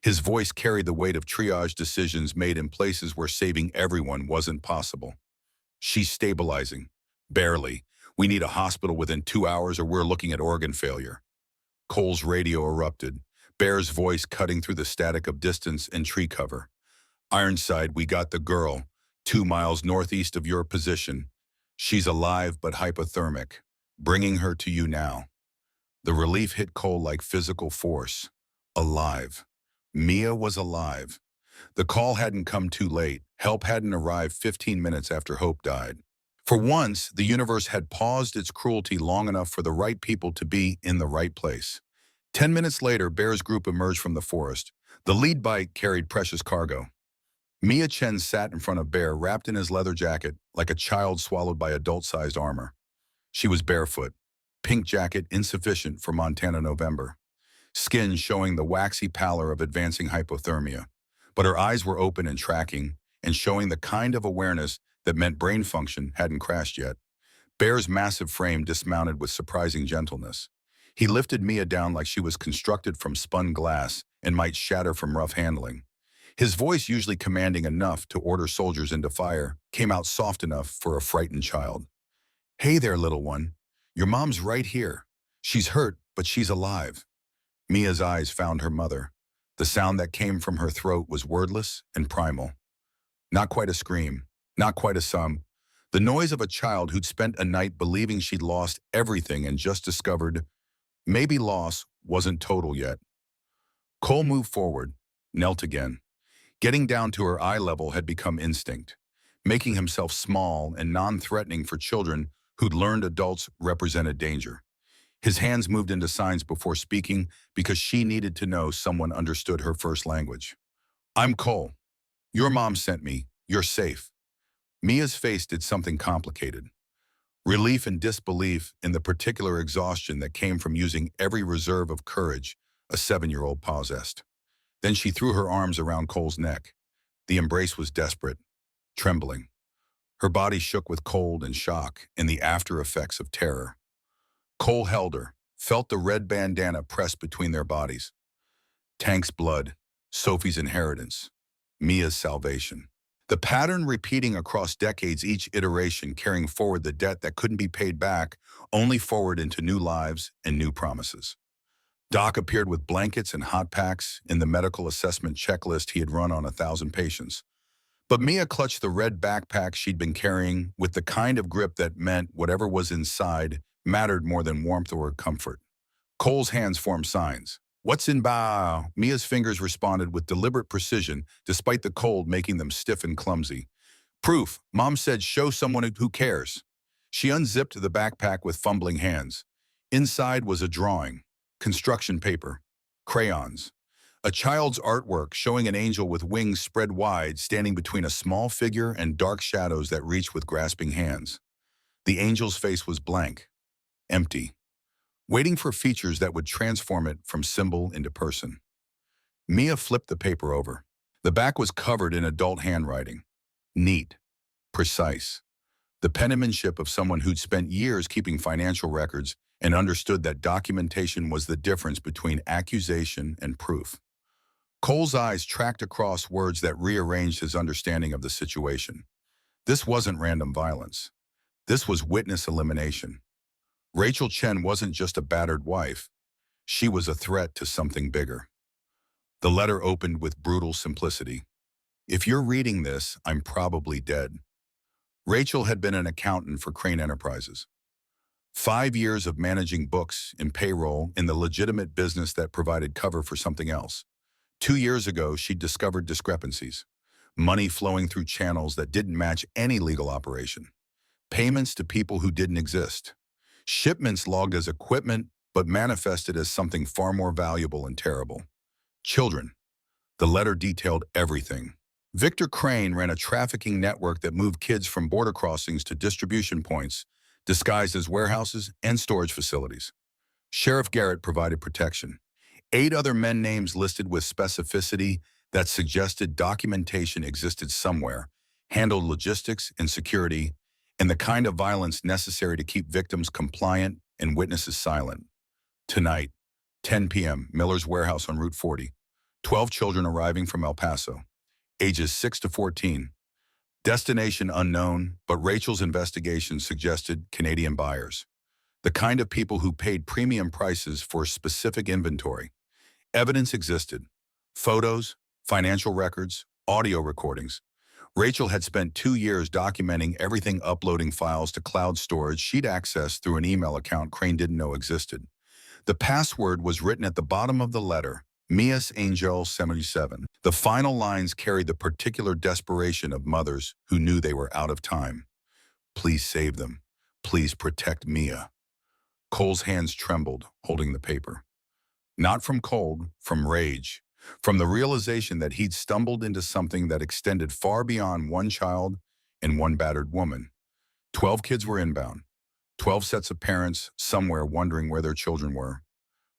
His voice carried the weight of triage decisions made in places where saving everyone wasn't possible. She's stabilizing. Barely. We need a hospital within 2 hours or we're looking at organ failure. Cole's radio erupted, Bear's voice cutting through the static of distance and tree cover. Ironside, we got the girl, 2 miles northeast of your position. She's alive but hypothermic. Bringing her to you now. The relief hit Cole like physical force. Alive. Mia was alive. The call hadn't come too late. Help hadn't arrived 15 minutes after Hope died. For once, the universe had paused its cruelty long enough for the right people to be in the right place. 10 minutes later, Bear's group emerged from the forest. The lead bike carried precious cargo. Mia Chen sat in front of Bear, wrapped in his leather jacket, like a child swallowed by adult-sized armor. She was barefoot, pink jacket insufficient for Montana November, skin showing the waxy pallor of advancing hypothermia. But her eyes were open and tracking, and showing the kind of awareness that meant brain function hadn't crashed yet. Bear's massive frame dismounted with surprising gentleness. He lifted Mia down like she was constructed from spun glass and might shatter from rough handling. His voice, usually commanding enough to order soldiers into fire, came out soft enough for a frightened child. "Hey there, little one. Your mom's right here. She's hurt, but she's alive." Mia's eyes found her mother. The sound that came from her throat was wordless and primal. Not quite a scream, not quite a sob. The noise of a child who'd spent a night believing she'd lost everything and just discovered maybe loss wasn't total yet. Cole moved forward, knelt again. Getting down to her eye level had become instinct, making himself small and non-threatening for children who'd learned adults represented danger. His hands moved into signs before speaking because she needed to know someone understood her first language. "I'm Cole. Your mom sent me. You're safe." Mia's face did something complicated. Relief and disbelief in the particular exhaustion that came from using every reserve of courage a 7-year-old possessed. Then she threw her arms around Cole's neck. The embrace was desperate, trembling. Her body shook with cold and shock and the after effects of terror. Cole held her, felt the red bandana pressed between their bodies. Tank's blood, Sophie's inheritance, Mia's salvation. The pattern repeating across decades, each iteration carrying forward the debt that couldn't be paid back, only forward into new lives and new promises. Doc appeared with blankets and hot packs in the medical assessment checklist he had run on 1,000 patients. But Mia clutched the red backpack she'd been carrying with the kind of grip that meant whatever was inside mattered more than warmth or comfort. Cole's hands formed signs. "What's in ba?" Mia's fingers responded with deliberate precision, despite the cold making them stiff and clumsy. "Proof. Mom said show someone who cares." She unzipped the backpack with fumbling hands. Inside was a drawing, construction paper, crayons. A child's artwork showing an angel with wings spread wide standing between a small figure and dark shadows that reached with grasping hands. The angel's face was blank, empty, waiting for features that would transform it from symbol into person. Mia flipped the paper over. The back was covered in adult handwriting. Neat, precise. The penmanship of someone who'd spent years keeping financial records and understood that documentation was the difference between accusation and proof. Cole's eyes tracked across words that rearranged his understanding of the situation. This wasn't random violence. This was witness elimination. Rachel Chen wasn't just a battered wife. She was a threat to something bigger. The letter opened with brutal simplicity. "If you're reading this, I'm probably dead." Rachel had been an accountant for Crane Enterprises. 5 years of managing books and payroll in the legitimate business that provided cover for something else. 2 years ago, she discovered discrepancies. Money flowing through channels that didn't match any legal operation. Payments to people who didn't exist. Shipments logged as equipment, but manifested as something far more valuable and terrible. Children. The letter detailed everything. Victor Crane ran a trafficking network that moved kids from border crossings to distribution points, disguised as warehouses and storage facilities. Sheriff Garrett provided protection. 8 other men names listed with specificity that suggested documentation existed somewhere, handled logistics and security, and the kind of violence necessary to keep victims compliant and witnesses silent. Tonight, 10 p.m., Miller's Warehouse on Route 40. 12 children arriving from El Paso, ages 6 to 14. Destination unknown, but Rachel's investigation suggested Canadian buyers. The kind of people who paid premium prices for specific inventory. Evidence existed. Photos, financial records, audio recordings. Rachel had spent 2 years documenting everything, uploading files to cloud storage she'd accessed through an email account Crane didn't know existed. The password was written at the bottom of the letter, Mias Angel 77. The final lines carried the particular desperation of mothers who knew they were out of time. "Please save them. Please protect Mia." Cole's hands trembled, holding the paper. Not from cold, from rage, from the realization that he'd stumbled into something that extended far beyond one child and one battered woman. 12 kids were inbound. 12 sets of parents somewhere wondering where their children were.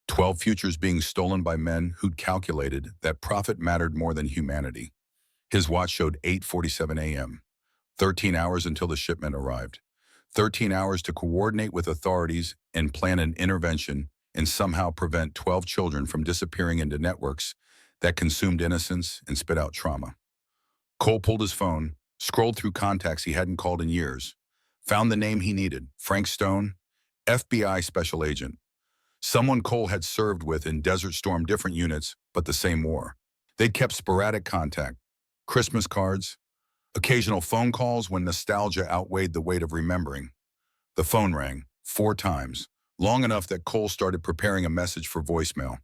12 futures being stolen by men who'd calculated that profit mattered more than humanity. His watch showed 8:47 a.m. 13 hours until the shipment arrived. 13 hours to coordinate with authorities and plan an intervention and somehow prevent 12 children from disappearing into networks that consumed innocence and spit out trauma. Cole pulled his phone, scrolled through contacts he hadn't called in years, found the name he needed, Frank Stone, FBI special agent. Someone Cole had served with in Desert Storm, different units, but the same war. They'd kept sporadic contact, Christmas cards, occasional phone calls when nostalgia outweighed the weight of remembering. The phone rang 4 times, long enough that Cole started preparing a message for voicemail.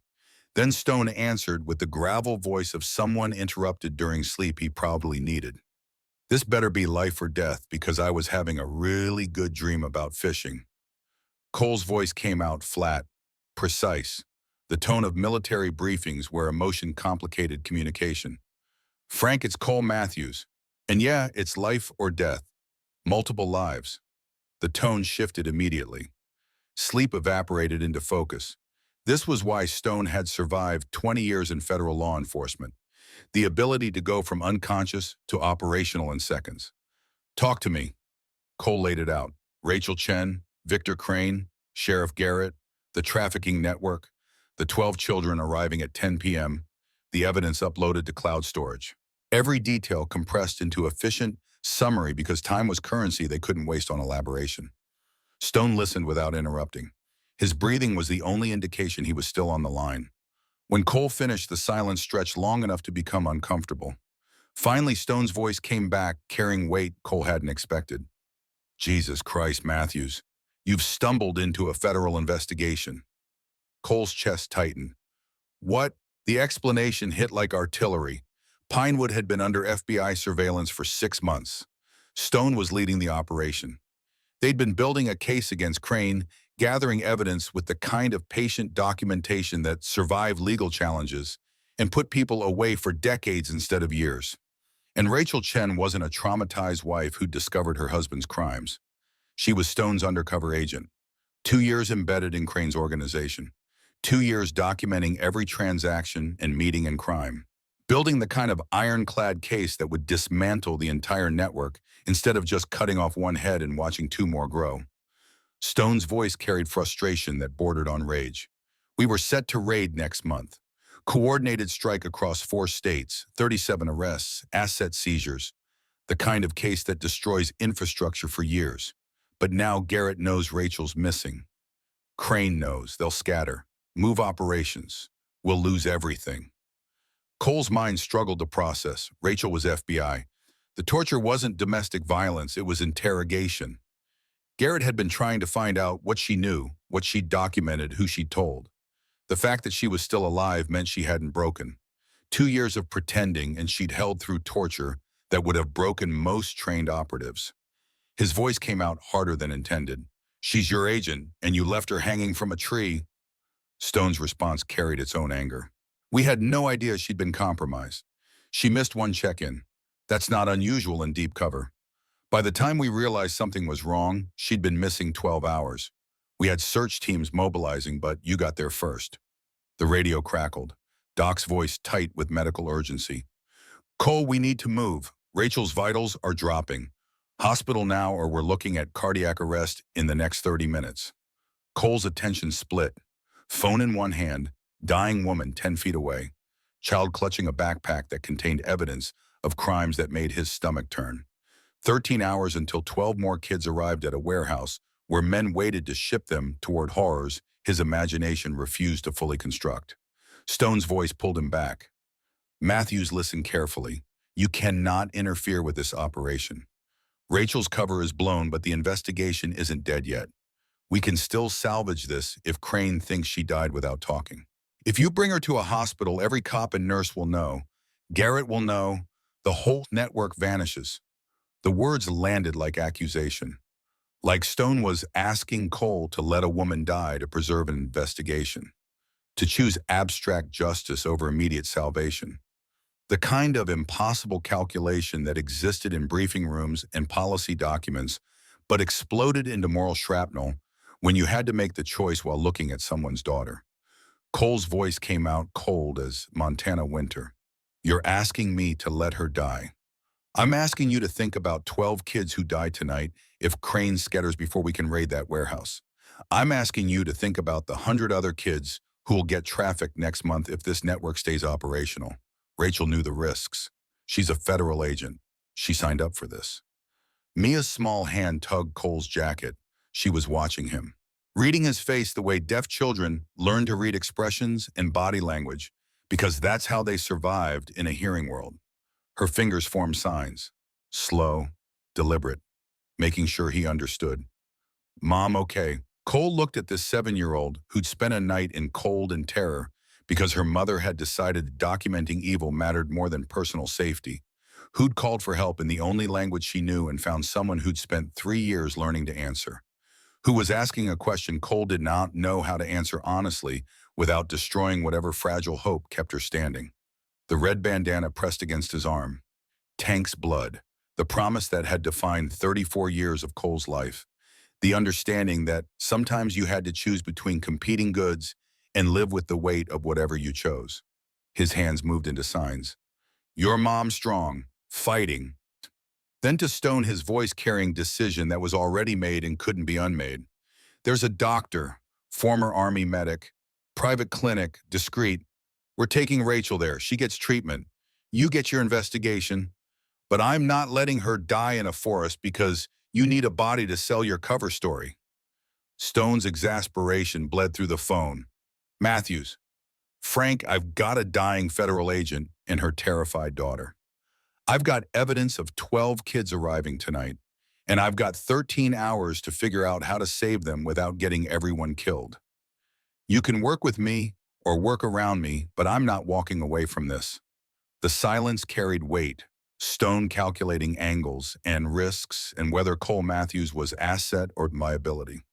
Then Stone answered with the gravel voice of someone interrupted during sleep he probably needed. "This better be life or death because I was having a really good dream about fishing." Cole's voice came out flat, precise, the tone of military briefings where emotion complicated communication. "Frank, it's Cole Matthews. And yeah, it's life or death. Multiple lives." The tone shifted immediately. Sleep evaporated into focus. This was why Stone had survived 20 years in federal law enforcement. The ability to go from unconscious to operational in seconds. "Talk to me." Cole laid it out. Rachel Chen, Victor Crane, Sheriff Garrett, the trafficking network, the 12 children arriving at 10 p.m., the evidence uploaded to cloud storage. Every detail compressed into efficient summary because time was currency they couldn't waste on elaboration. Stone listened without interrupting. His breathing was the only indication he was still on the line. When Cole finished, the silence stretched long enough to become uncomfortable. Finally, Stone's voice came back, carrying weight Cole hadn't expected. "Jesus Christ, Matthews, you've stumbled into a federal investigation." Cole's chest tightened. "What?" The explanation hit like artillery. Pinewood had been under FBI surveillance for 6 months. Stone was leading the operation. They'd been building a case against Crane, gathering evidence with the kind of patient documentation that survived legal challenges and put people away for decades instead of years. And Rachel Chen wasn't a traumatized wife who discovered her husband's crimes. She was Stone's undercover agent. 2 years embedded in Crane's organization. 2 years documenting every transaction and meeting and crime. Building the kind of ironclad case that would dismantle the entire network instead of just cutting off one head and watching 2 more grow. Stone's voice carried frustration that bordered on rage. "We were set to raid next month. Coordinated strike across 4 states, 37 arrests, asset seizures, the kind of case that destroys infrastructure for years. But now Garrett knows Rachel's missing. Crane knows. They'll scatter. Move operations. We'll lose everything." Cole's mind struggled to process. Rachel was FBI. The torture wasn't domestic violence, it was interrogation. Garrett had been trying to find out what she knew, what she'd documented, who she'd told. The fact that she was still alive meant she hadn't broken. 2 years of pretending, and she'd held through torture that would have broken most trained operatives. His voice came out harder than intended. "She's your agent, and you left her hanging from a tree." Stone's response carried its own anger. "We had no idea she'd been compromised. She missed 1 check-in. That's not unusual in deep cover. By the time we realized something was wrong, she'd been missing 12 hours. We had search teams mobilizing, but you got there first." The radio crackled, Doc's voice tight with medical urgency. "Cole, we need to move. Rachel's vitals are dropping. Hospital now, or we're looking at cardiac arrest in the next 30 minutes. Cole's attention split. Phone in one hand, dying woman 10 feet away, child clutching a backpack that contained evidence of crimes that made his stomach turn. 13 hours until 12 more kids arrived at a warehouse where men waited to ship them toward horrors his imagination refused to fully construct. Stone's voice pulled him back. "Matthews, listen carefully. You cannot interfere with this operation. Rachel's cover is blown, but the investigation isn't dead yet. We can still salvage this if Crane thinks she died without talking. If you bring her to a hospital, every cop and nurse will know. Garrett will know. The whole network vanishes." The words landed like accusation. Like Stone was asking Cole to let a woman die to preserve an investigation. To choose abstract justice over immediate salvation. The kind of impossible calculation that existed in briefing rooms and policy documents, but exploded into moral shrapnel when you had to make the choice while looking at someone's daughter. Cole's voice came out cold as Montana winter. "You're asking me to let her die. I'm asking you to think about 12 kids who die tonight if Crane scatters before we can raid that warehouse. I'm asking you to think about the 100 other kids who will get trafficked next month if this network stays operational. Rachel knew the risks. She's a federal agent. She signed up for this. Mia's small hand tugged Cole's jacket. She was watching him, reading his face the way deaf children learn to read expressions and body language, because that's how they survived in a hearing world. Her fingers formed signs, slow, deliberate, making sure he understood. Mom, okay. Cole looked at this 7-year-old who'd spent a night in cold and terror because her mother had decided that documenting evil mattered more than personal safety. Who'd called for help in the only language she knew and found someone who'd spent 3 years learning to answer. Who was asking a question Cole did not know how to answer honestly without destroying whatever fragile hope kept her standing. The red bandana pressed against his arm. Tank's blood. The promise that had defined 34 years of Cole's life. The understanding that sometimes you had to choose between competing goods and live with the weight of whatever you chose. His hands moved into signs. Your mom strong, fighting. Then to Stone, his voice carrying decision that was already made and couldn't be unmade. There's a doctor, former Army medic, private clinic, discreet. We're taking Rachel there. She gets treatment. You get your investigation. But I'm not letting her die in a forest because you need a body to sell your cover story. Stone's exasperation bled through the phone. Matthews. Frank, I've got a dying federal agent and her terrified daughter. I've got evidence of 12 kids arriving tonight, and I've got 13 hours to figure out how to save them without getting everyone killed. You can work with me or work around me, but I'm not walking away from this. The silence carried weight. Stone calculating angles and risks and whether Cole Matthews was asset or liability.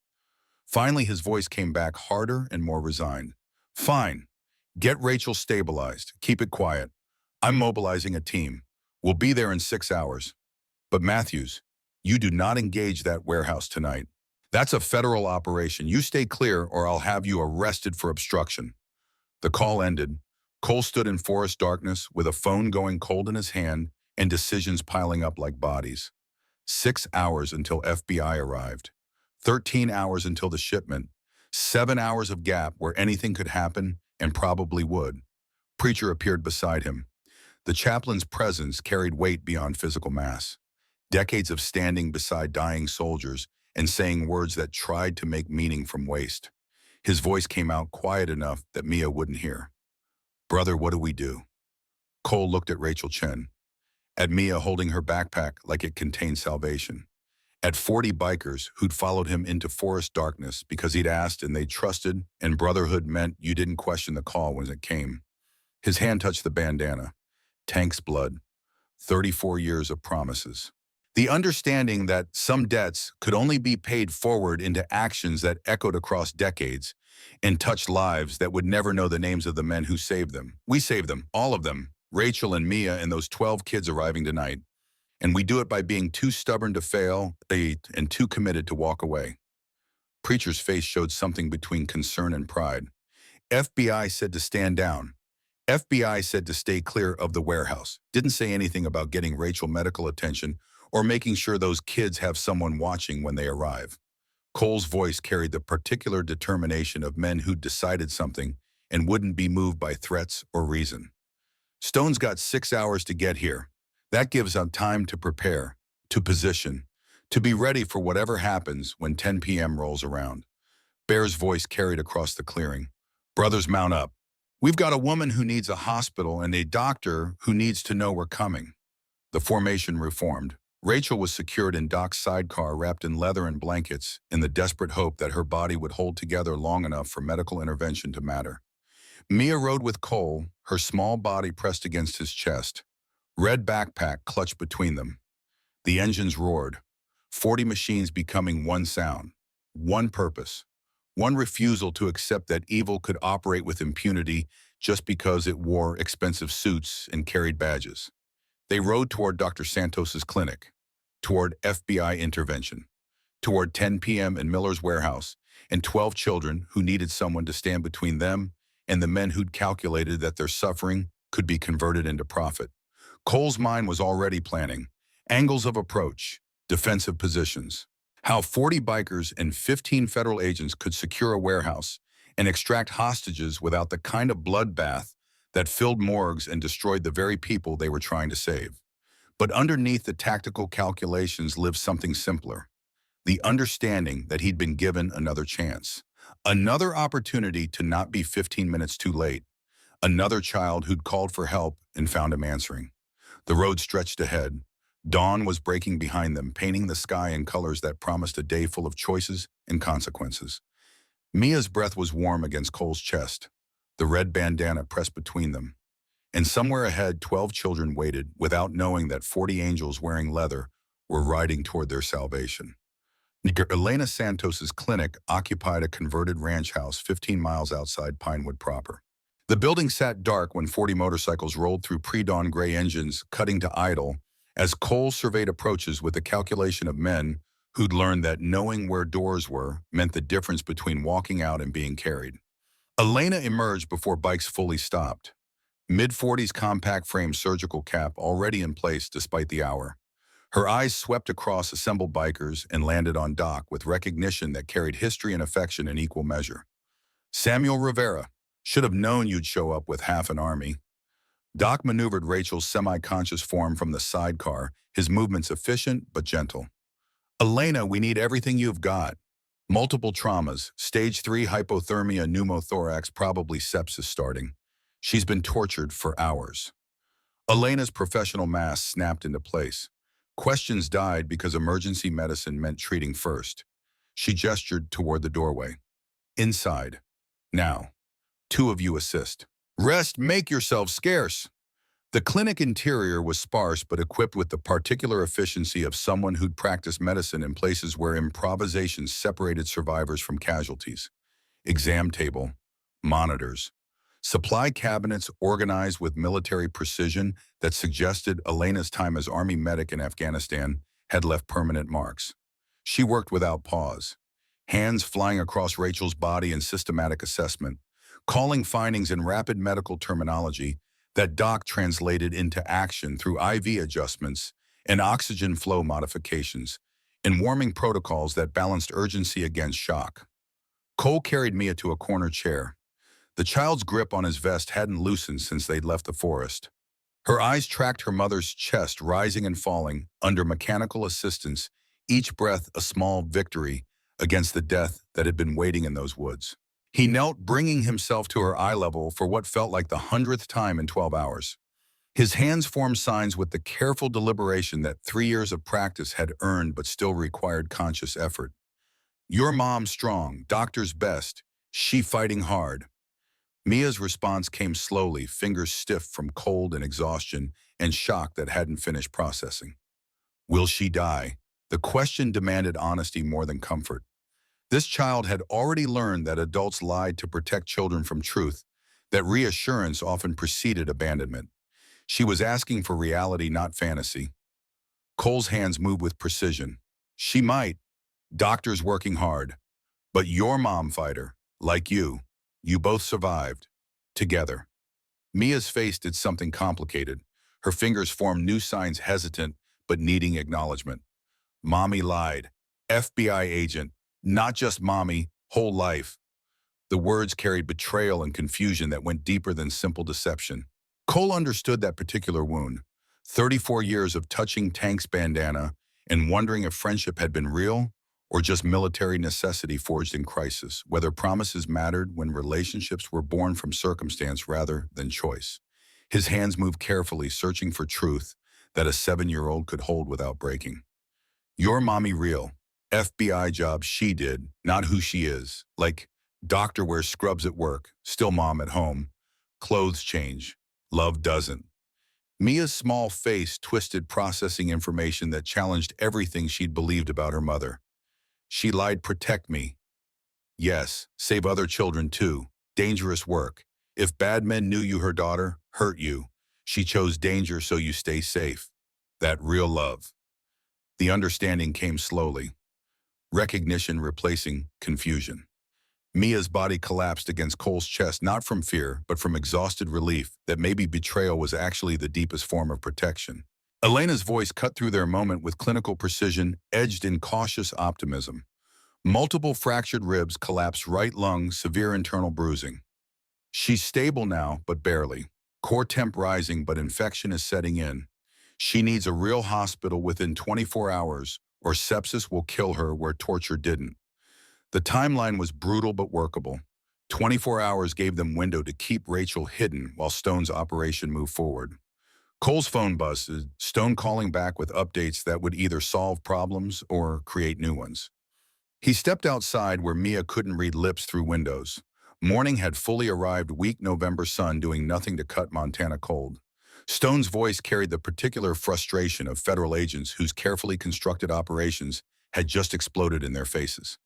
Finally, his voice came back harder and more resigned. Fine. Get Rachel stabilized. Keep it quiet. I'm mobilizing a team. We'll be there in 6 hours. But Matthews, you do not engage that warehouse tonight. That's a federal operation. You stay clear or I'll have you arrested for obstruction. The call ended. Cole stood in forest darkness with a phone going cold in his hand and decisions piling up like bodies. 6 hours until FBI arrived. 13 hours until the shipment. 7 hours of gap where anything could happen and probably would. Preacher appeared beside him. The chaplain's presence carried weight beyond physical mass. Decades of standing beside dying soldiers and saying words that tried to make meaning from waste. His voice came out quiet enough that Mia wouldn't hear. Brother, what do we do? Cole looked at Rachel Chen. At Mia holding her backpack like it contained salvation. At 40 bikers who'd followed him into forest darkness because he'd asked and they trusted, and brotherhood meant you didn't question the call when it came. His hand touched the bandana. Tank's blood. 34 years of promises. The understanding that some debts could only be paid forward into actions that echoed across decades and touched lives that would never know the names of the men who saved them. We saved them, all of them. Rachel and Mia and those 12 kids arriving tonight. And we do it by being too stubborn to fail and too committed to walk away. Preacher's face showed something between concern and pride. FBI said to stand down. FBI said to stay clear of the warehouse. Didn't say anything about getting Rachel medical attention or making sure those kids have someone watching when they arrive. Cole's voice carried the particular determination of men who'd decided something and wouldn't be moved by threats or reason. Stone's got 6 hours to get here. That gives them time to prepare, to position, to be ready for whatever happens when 10 p.m. rolls around. Bear's voice carried across the clearing. Brothers, mount up. We've got a woman who needs a hospital and a doctor who needs to know we're coming. The formation reformed. Rachel was secured in Doc's sidecar wrapped in leather and blankets in the desperate hope that her body would hold together long enough for medical intervention to matter. Mia rode with Cole, her small body pressed against his chest. Red backpack clutched between them. The engines roared. 40 machines becoming one sound, one purpose, one refusal to accept that evil could operate with impunity just because it wore expensive suits and carried badges. They rode toward Dr. Santos's clinic, toward FBI intervention, toward 10 p.m. in Miller's warehouse, and 12 children who needed someone to stand between them and the men who'd calculated that their suffering could be converted into profit. Cole's mind was already planning angles of approach, defensive positions. How 40 bikers and 15 federal agents could secure a warehouse and extract hostages without the kind of bloodbath that filled morgues and destroyed the very people they were trying to save. But underneath the tactical calculations lived something simpler: the understanding that he'd been given another chance, another opportunity to not be 15 minutes too late, another child who'd called for help and found him answering. The road stretched ahead. Dawn was breaking behind them, painting the sky in colors that promised a day full of choices and consequences. Mia's breath was warm against Cole's chest, the red bandana pressed between them. And somewhere ahead, 12 children waited, without knowing that 40 angels wearing leather were riding toward their salvation. Near Elena Santos's clinic occupied a converted ranch house 15 miles outside Pinewood proper. The building sat dark when 40 motorcycles rolled through pre-dawn gray engines, cutting to idle, as Cole surveyed approaches with the calculation of men who'd learned that knowing where doors were meant the difference between walking out and being carried. Elena emerged before bikes fully stopped. Mid-40s compact frame surgical cap already in place despite the hour. Her eyes swept across assembled bikers and landed on Doc with recognition that carried history and affection in equal measure. Samuel Rivera, should have known you'd show up with half an army. Doc maneuvered Rachel's semi-conscious form from the sidecar, his movements efficient but gentle. Elena, we need everything you've got. Multiple traumas, stage 3 hypothermia, pneumothorax, probably sepsis starting. She's been tortured for hours. Elena's professional mask snapped into place. Questions died because emergency medicine meant treating first. She gestured toward the doorway. Inside. Now. 2 of you assist. Rest, make yourselves scarce. The clinic interior was sparse but equipped with the particular efficiency of someone who'd practiced medicine in places where improvisation separated survivors from casualties. Exam table, monitors, supply cabinets organized with military precision that suggested Elena's time as Army medic in Afghanistan had left permanent marks. She worked without pause, hands flying across Rachel's body in systematic assessment, calling findings in rapid medical terminology that Doc translated into action through IV adjustments and oxygen flow modifications, and warming protocols that balanced urgency against shock. Cole carried Mia to a corner chair. The child's grip on his vest hadn't loosened since they'd left the forest. Her eyes tracked her mother's chest rising and falling under mechanical assistance, each breath a small victory against the death that had been waiting in those woods. He knelt, bringing himself to her eye level for what felt like the 100th time in 12 hours. His hands formed signs with the careful deliberation that 3 years of practice had earned but still required conscious effort. Your mom strong, doctor's best, she fighting hard. Mia's response came slowly, fingers stiff from cold and exhaustion and shock that hadn't finished processing. Will she die? The question demanded honesty more than comfort. This child had already learned that adults lied to protect children from truth, that reassurance often preceded abandonment. She was asking for reality, not fantasy. Cole's hands moved with precision. She might. Doctors working hard. But your mom, fighter, like you both survived. Together. Mia's face did something complicated. Her fingers formed new signs, hesitant but needing acknowledgement. Mommy lied. FBI agent. Not just mommy, whole life. The words carried betrayal and confusion that went deeper than simple deception. Cole understood that particular wound. 34 years of touching Tank's bandana and wondering if friendship had been real or just military necessity forged in crisis, whether promises mattered when relationships were born from circumstance rather than choice. His hands moved carefully, searching for truth that a 7-year-old could hold without breaking. Your mommy real. FBI job she did, not who she is. Like, doctor wears scrubs at work, still mom at home. Clothes change. Love doesn't. Mia's small face twisted, processing information that challenged everything she'd believed about her mother. She lied, protect me. Yes, save other children too. Dangerous work. If bad men knew you her daughter, hurt you. She chose danger so you stay safe. That real love. The understanding came slowly. Recognition replacing confusion. Mia's body collapsed against Cole's chest, not from fear, but from exhausted relief that maybe betrayal was actually the deepest form of protection. Elena's voice cut through their moment with clinical precision, edged in cautious optimism. Multiple fractured ribs, collapsed right lung, severe internal bruising. She's stable now, but barely. Core temp rising, but infection is setting in. She needs a real hospital within 24 hours, or sepsis will kill her where torture didn't. The timeline was brutal but workable. 24 hours gave them window to keep Rachel hidden while Stone's operation moved forward. Cole's phone buzzed, Stone calling back with updates that would either solve problems or create new ones. He stepped outside where Mia couldn't read lips through windows. Morning had fully arrived, weak November sun doing nothing to cut Montana cold. Stone's voice carried the particular frustration of federal agents whose carefully constructed operations had just exploded in their faces.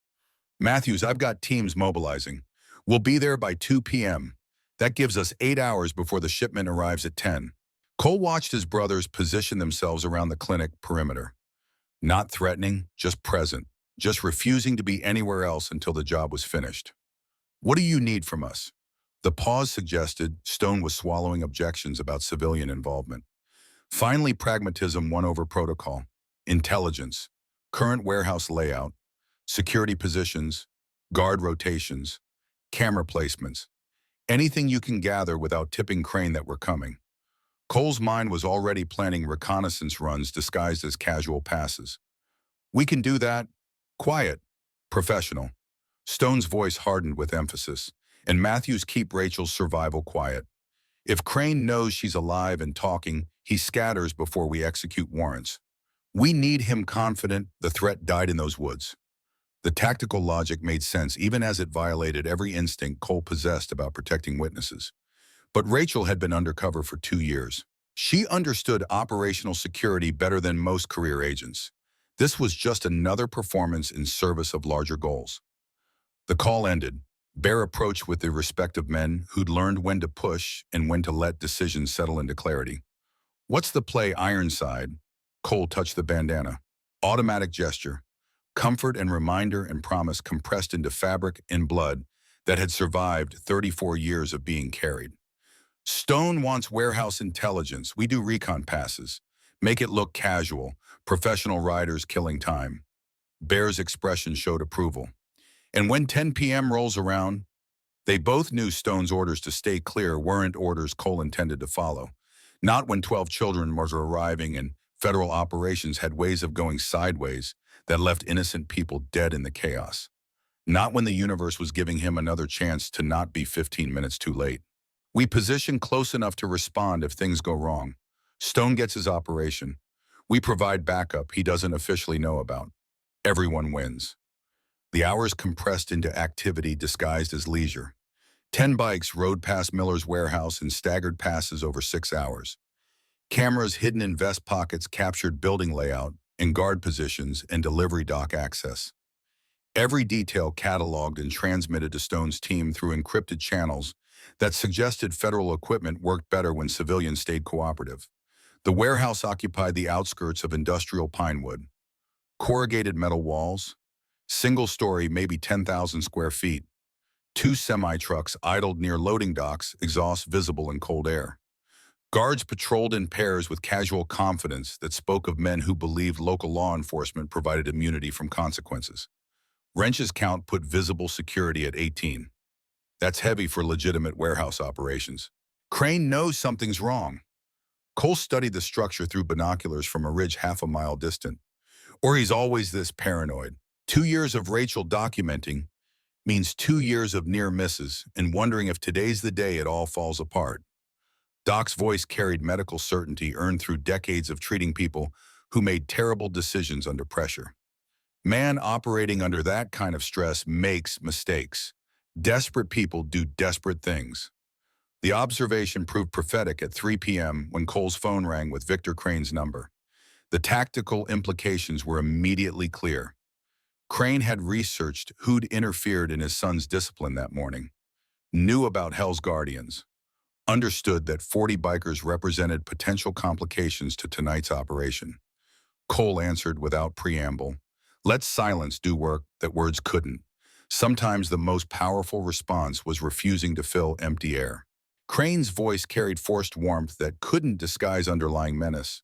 Matthews, I've got teams mobilizing. We'll be there by 2 p.m. That gives us 8 hours before the shipment arrives at 10. Cole watched his brothers position themselves around the clinic perimeter. Not threatening, just present, just refusing to be anywhere else until the job was finished. What do you need from us? The pause suggested Stone was swallowing objections about civilian involvement. Finally, pragmatism won over protocol. Intelligence, current warehouse layout, security positions, guard rotations, camera placements, anything you can gather without tipping Crane that we're coming. Cole's mind was already planning reconnaissance runs disguised as casual passes. We can do that. Quiet. Professional. Stone's voice hardened with emphasis, and Matthews keep Rachel's survival quiet. If Crane knows she's alive and talking, he scatters before we execute warrants. We need him confident the threat died in those woods. The tactical logic made sense even as it violated every instinct Cole possessed about protecting witnesses. But Rachel had been undercover for 2 years. She understood operational security better than most career agents. This was just another performance in service of larger goals. The call ended. Bear approached with the respect of men who'd learned when to push and when to let decisions settle into clarity. What's the play, Ironside? Cole touched the bandana. Automatic gesture. Comfort and reminder and promise compressed into fabric and blood that had survived 34 years of being carried. Stone wants warehouse intelligence. We do recon passes. Make it look casual. Professional riders killing time. Bear's expression showed approval. And when 10 p.m. rolls around, they both knew Stone's orders to stay clear weren't orders Cole intended to follow. Not when 12 children were arriving and federal operations had ways of going sideways that left innocent people dead in the chaos. Not when the universe was giving him another chance to not be 15 minutes too late. We position close enough to respond if things go wrong. Stone gets his operation. We provide backup he doesn't officially know about. Everyone wins. The hours compressed into activity disguised as leisure. 10 bikes rode past Miller's warehouse in staggered passes over 6 hours. Cameras hidden in vest pockets captured building layout and guard positions and delivery dock access. Every detail cataloged and transmitted to Stone's team through encrypted channels that suggested federal equipment worked better when civilians stayed cooperative. The warehouse occupied the outskirts of industrial Pinewood. Corrugated metal walls, single story, maybe 10,000 square feet. 2 semi-trucks idled near loading docks, exhaust visible in cold air. Guards patrolled in pairs with casual confidence that spoke of men who believed local law enforcement provided immunity from consequences. Wrench's count put visible security at 18. That's heavy for legitimate warehouse operations. Crane knows something's wrong. Cole studied the structure through binoculars from a ridge half a mile distant. Or he's always this paranoid. 2 years of Rachel documenting means 2 years of near misses and wondering if today's the day it all falls apart. Doc's voice carried medical certainty earned through decades of treating people who made terrible decisions under pressure. Man operating under that kind of stress makes mistakes. Desperate people do desperate things. The observation proved prophetic at 3 p.m. when Cole's phone rang with Victor Crane's number. The tactical implications were immediately clear. Crane had researched who'd interfered in his son's discipline that morning, knew about Hell's Guardians, understood that 40 bikers represented potential complications to tonight's operation. Cole answered without preamble. Let silence do work that words couldn't. Sometimes the most powerful response was refusing to fill empty air. Crane's voice carried forced warmth that couldn't disguise underlying menace.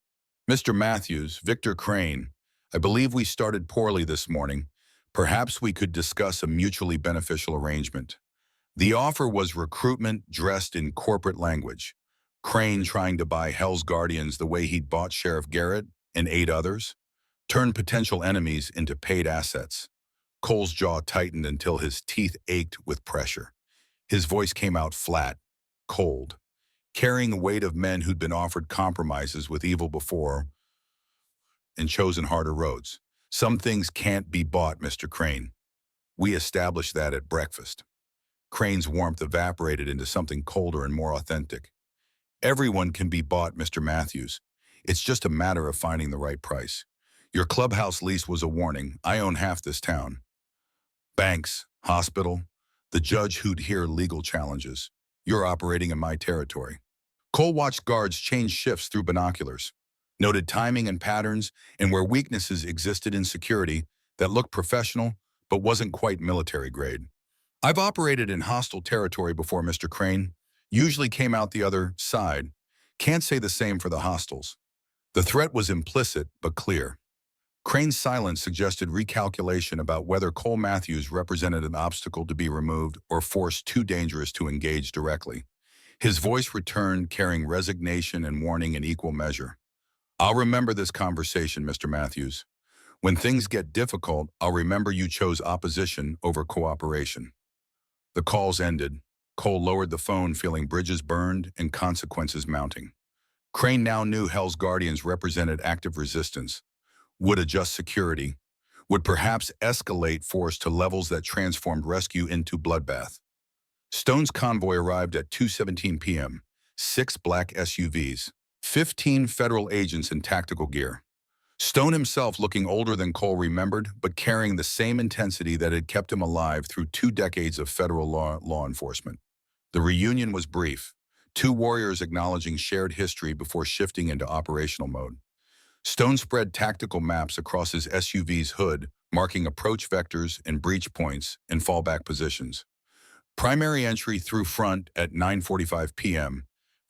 Mr. Matthews, Victor Crane, I believe we started poorly this morning. Perhaps we could discuss a mutually beneficial arrangement. The offer was recruitment dressed in corporate language. Crane trying to buy Hell's Guardians the way he'd bought Sheriff Garrett and 8 others, turned potential enemies into paid assets. Cole's jaw tightened until his teeth ached with pressure. His voice came out flat, cold, carrying the weight of men who'd been offered compromises with evil before and chosen harder roads. Some things can't be bought, Mr. Crane. We established that at breakfast. Crane's warmth evaporated into something colder and more authentic. Everyone can be bought, Mr. Matthews. It's just a matter of finding the right price. Your clubhouse lease was a warning. I own half this town. Banks, hospital, the judge who'd hear legal challenges. You're operating in my territory. Cole watched guards change shifts through binoculars, noted timing and patterns, and where weaknesses existed in security that looked professional but wasn't quite military grade. I've operated in hostile territory before, Mr. Crane. Usually came out the other side. Can't say the same for the hostiles. The threat was implicit but clear. Crane's silence suggested recalculation about whether Cole Matthews represented an obstacle to be removed or force too dangerous to engage directly. His voice returned, carrying resignation and warning in equal measure. I'll remember this conversation, Mr. Matthews. When things get difficult, I'll remember you chose opposition over cooperation. The calls ended. Cole lowered the phone, feeling bridges burned and consequences mounting. Crane now knew Hell's Guardians represented active resistance, would adjust security, would perhaps escalate force to levels that transformed rescue into bloodbath. Stone's convoy arrived at 2:17 p.m., 6 black SUVs, 15 federal agents in tactical gear. Stone himself looking older than Cole remembered, but carrying the same intensity that had kept him alive through 2 decades of federal law enforcement. The reunion was brief, 2 warriors acknowledging shared history before shifting into operational mode. Stone spread tactical maps across his SUV's hood, marking approach vectors and breach points and fallback positions. Primary entry through front at 9:45 p.m.,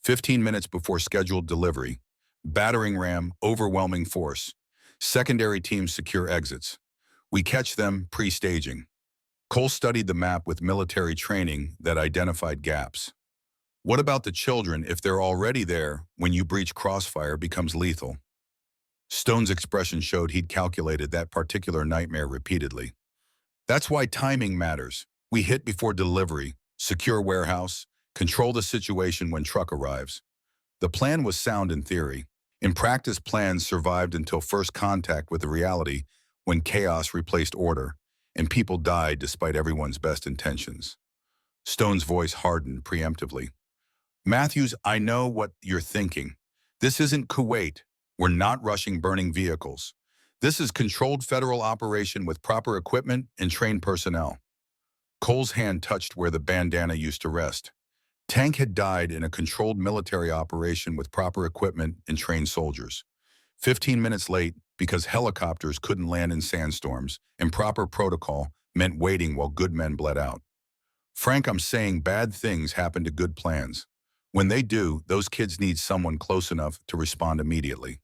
15 minutes before scheduled delivery. Battering ram, overwhelming force. Secondary teams secure exits. We catch them pre-staging. Cole studied the map with military training that identified gaps. What about the children if they're already there when you breach crossfire becomes lethal? Stone's expression showed he'd calculated that particular nightmare repeatedly. That's why timing matters. We hit before delivery, secure warehouse, control the situation when truck arrives. The plan was sound in theory. In practice, plans survived until first contact with the reality when chaos replaced order, and people died despite everyone's best intentions. Stone's voice hardened preemptively. Matthews, I know what you're thinking. This isn't Kuwait. We're not rushing burning vehicles. This is controlled federal operation with proper equipment and trained personnel. Cole's hand touched where the bandana used to rest. Tank had died in a controlled military operation with proper equipment and trained soldiers. 15 minutes late because helicopters couldn't land in sandstorms, and proper protocol meant waiting while good men bled out. Frank, I'm saying bad things happen to good plans. When they do, those kids need someone close enough to respond immediately.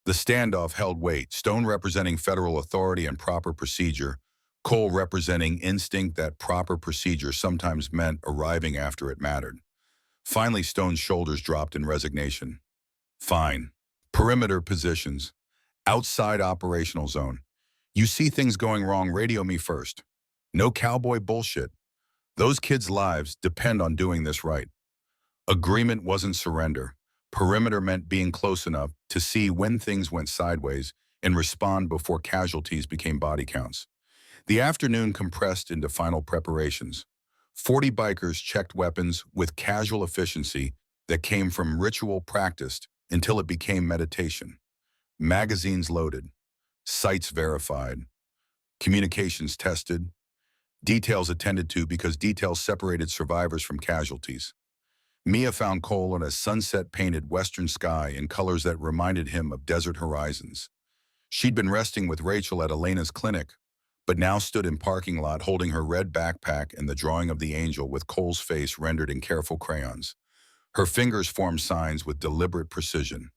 The standoff held weight, Stone representing federal authority and proper procedure, Cole representing instinct that proper procedure sometimes meant arriving after it mattered. Finally, Stone's shoulders dropped in resignation. Fine. Perimeter positions. Outside operational zone. You see things going wrong, radio me first. No cowboy bullshit. Those kids' lives depend on doing this right. Agreement wasn't surrender. Perimeter meant being close enough to see when things went sideways and respond before casualties became body counts. The afternoon compressed into final preparations. 40 bikers checked weapons with casual efficiency that came from ritual practiced until it became meditation. Magazines loaded, sights verified, communications tested, details attended to because details separated survivors from casualties. Mia found Cole in a sunset-painted western sky in colors that reminded him of desert horizons. She'd been resting with Rachel at Elena's clinic, but now stood in parking lot holding her red backpack and the drawing of the angel with Cole's face rendered in careful crayons. Her fingers formed signs with deliberate precision.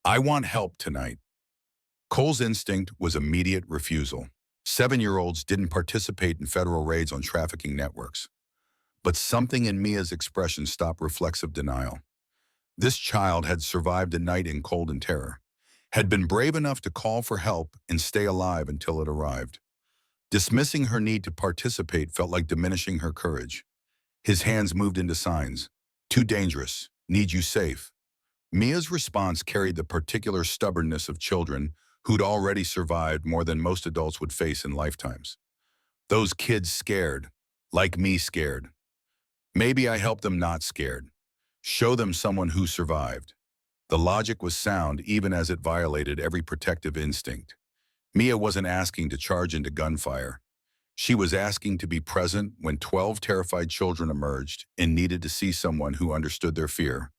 I want help tonight. Cole's instinct was immediate refusal. 7-year-olds didn't participate in federal raids on trafficking networks. But something in Mia's expression stopped reflexive denial. This child had survived a night in cold and terror, had been brave enough to call for help and stay alive until it arrived. Dismissing her need to participate felt like diminishing her courage. His hands moved into signs. Too dangerous. Need you safe. Mia's response carried the particular stubbornness of children who'd already survived more than most adults would face in lifetimes. Those kids scared, like me scared. Maybe I help them not scared. Show them someone who survived. The logic was sound even as it violated every protective instinct. Mia wasn't asking to charge into gunfire. She was asking to be present when 12 terrified children emerged and needed to see someone who understood their fear,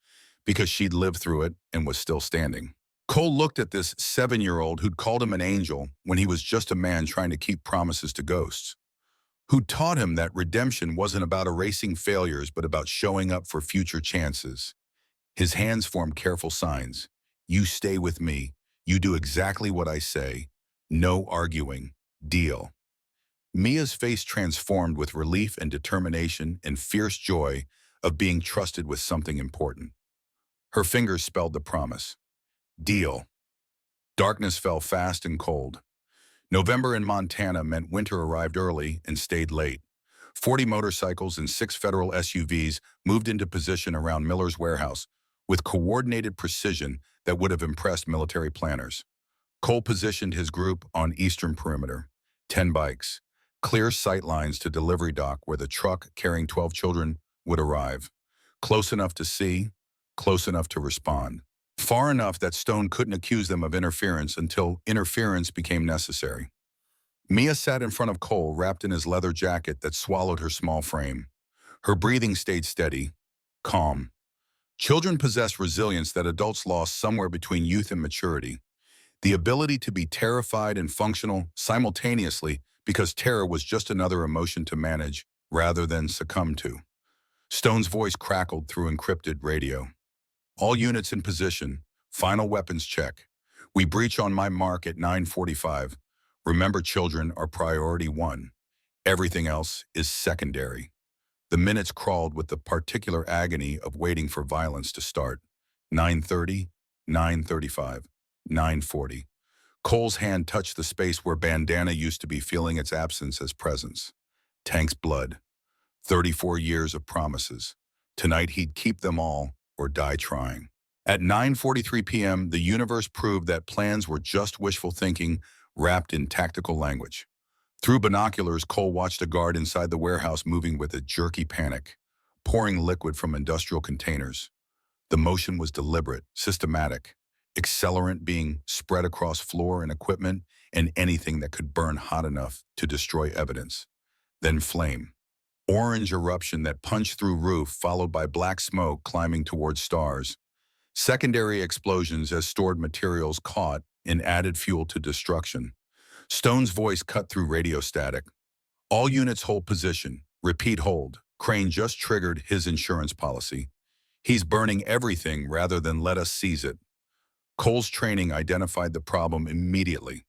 because she'd lived through it and was still standing. Cole looked at this 7-year-old who'd called him an angel when he was just a man trying to keep promises to ghosts, who taught him that redemption wasn't about erasing failures but about showing up for future chances. His hands formed careful signs. You stay with me. You do exactly what I say. No arguing. Deal. Mia's face transformed with relief and determination and fierce joy of being trusted with something important. Her fingers spelled the promise. Deal. Darkness fell fast and cold. November in Montana meant winter arrived early and stayed late. 40 motorcycles and 6 federal SUVs moved into position around Miller's warehouse with coordinated precision that would have impressed military planners. Cole positioned his group on eastern perimeter. 10 bikes. Clear sight lines to delivery dock where the truck carrying 12 children would arrive. Close enough to see, close enough to respond. Far enough that Stone couldn't accuse them of interference until interference became necessary. Mia sat in front of Cole, wrapped in his leather jacket that swallowed her small frame. Her breathing stayed steady, calm. Children possess resilience that adults lost somewhere between youth and maturity. The ability to be terrified and functional simultaneously because terror was just another emotion to manage rather than succumb to. Stone's voice crackled through encrypted radio. All units in position. Final weapons check. We breach on my mark at 9:45. Remember, children are priority 1. Everything else is secondary. The minutes crawled with the particular agony of waiting for violence to start. 9:30, 9:35, 9:40. Cole's hand touched the space where Bandana used to be, feeling its absence as presence. Tank's blood. 34 years of promises. Tonight he'd keep them all or die trying. At 9:43 p.m., the universe proved that plans were just wishful thinking wrapped in tactical language. Through binoculars, Cole watched a guard inside the warehouse moving with a jerky panic, pouring liquid from industrial containers. The motion was deliberate, systematic, accelerant being spread across floor and equipment and anything that could burn hot enough to destroy evidence. Then flame. Orange eruption that punched through roof, followed by black smoke climbing towards stars. Secondary explosions as stored materials caught and added fuel to destruction. Stone's voice cut through radio static. All units hold position. Repeat hold. Crane just triggered his insurance policy. He's burning everything rather than let us seize it. Cole's training identified the problem immediately.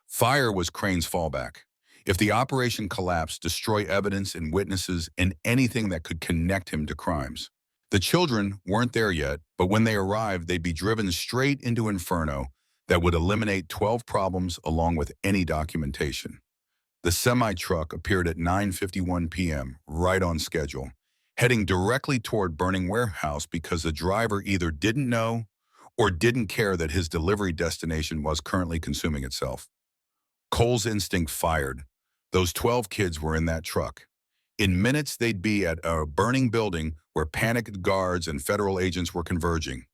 Fire was Crane's fallback. If the operation collapsed, destroy evidence and witnesses and anything that could connect him to crimes. The children weren't there yet, but when they arrived, they'd be driven straight into Inferno that would eliminate 12 problems along with any documentation. The semi-truck appeared at 9:51 p.m., right on schedule, heading directly toward burning warehouse because the driver either didn't know or didn't care that his delivery destination was currently consuming itself. Cole's instinct fired. Those 12 kids were in that truck. In minutes, they'd be at a burning building where panicked guards and federal agents were converging.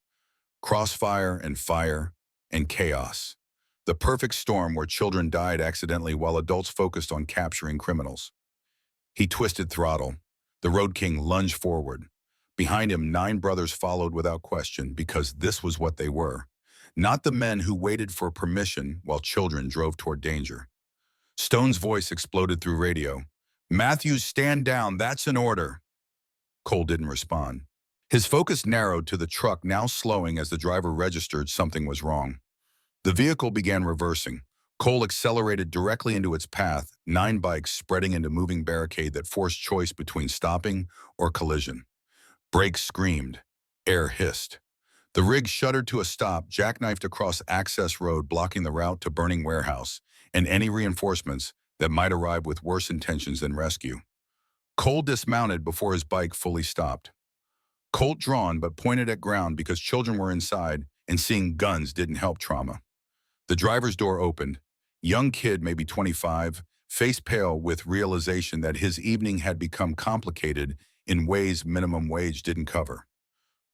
Crossfire and fire and chaos. The perfect storm where children died accidentally while adults focused on capturing criminals. He twisted throttle. The Road King lunged forward. Behind him, 9 brothers followed without question because this was what they were. Not the men who waited for permission while children drove toward danger. Stone's voice exploded through radio. Matthews, stand down. That's an order. Cole didn't respond. His focus narrowed to the truck now slowing as the driver registered something was wrong. The vehicle began reversing. Cole accelerated directly into its path, 9 bikes spreading into moving barricade that forced choice between stopping or collision. Brakes screamed. Air hissed. The rig shuddered to a stop, jackknifed across access road, blocking the route to burning warehouse and any reinforcements that might arrive with worse intentions than rescue. Cole dismounted before his bike fully stopped. Colt drawn but pointed at ground because children were inside and seeing guns didn't help trauma. The driver's door opened. Young kid, maybe 25, face pale with realization that his evening had become complicated in ways minimum wage didn't cover.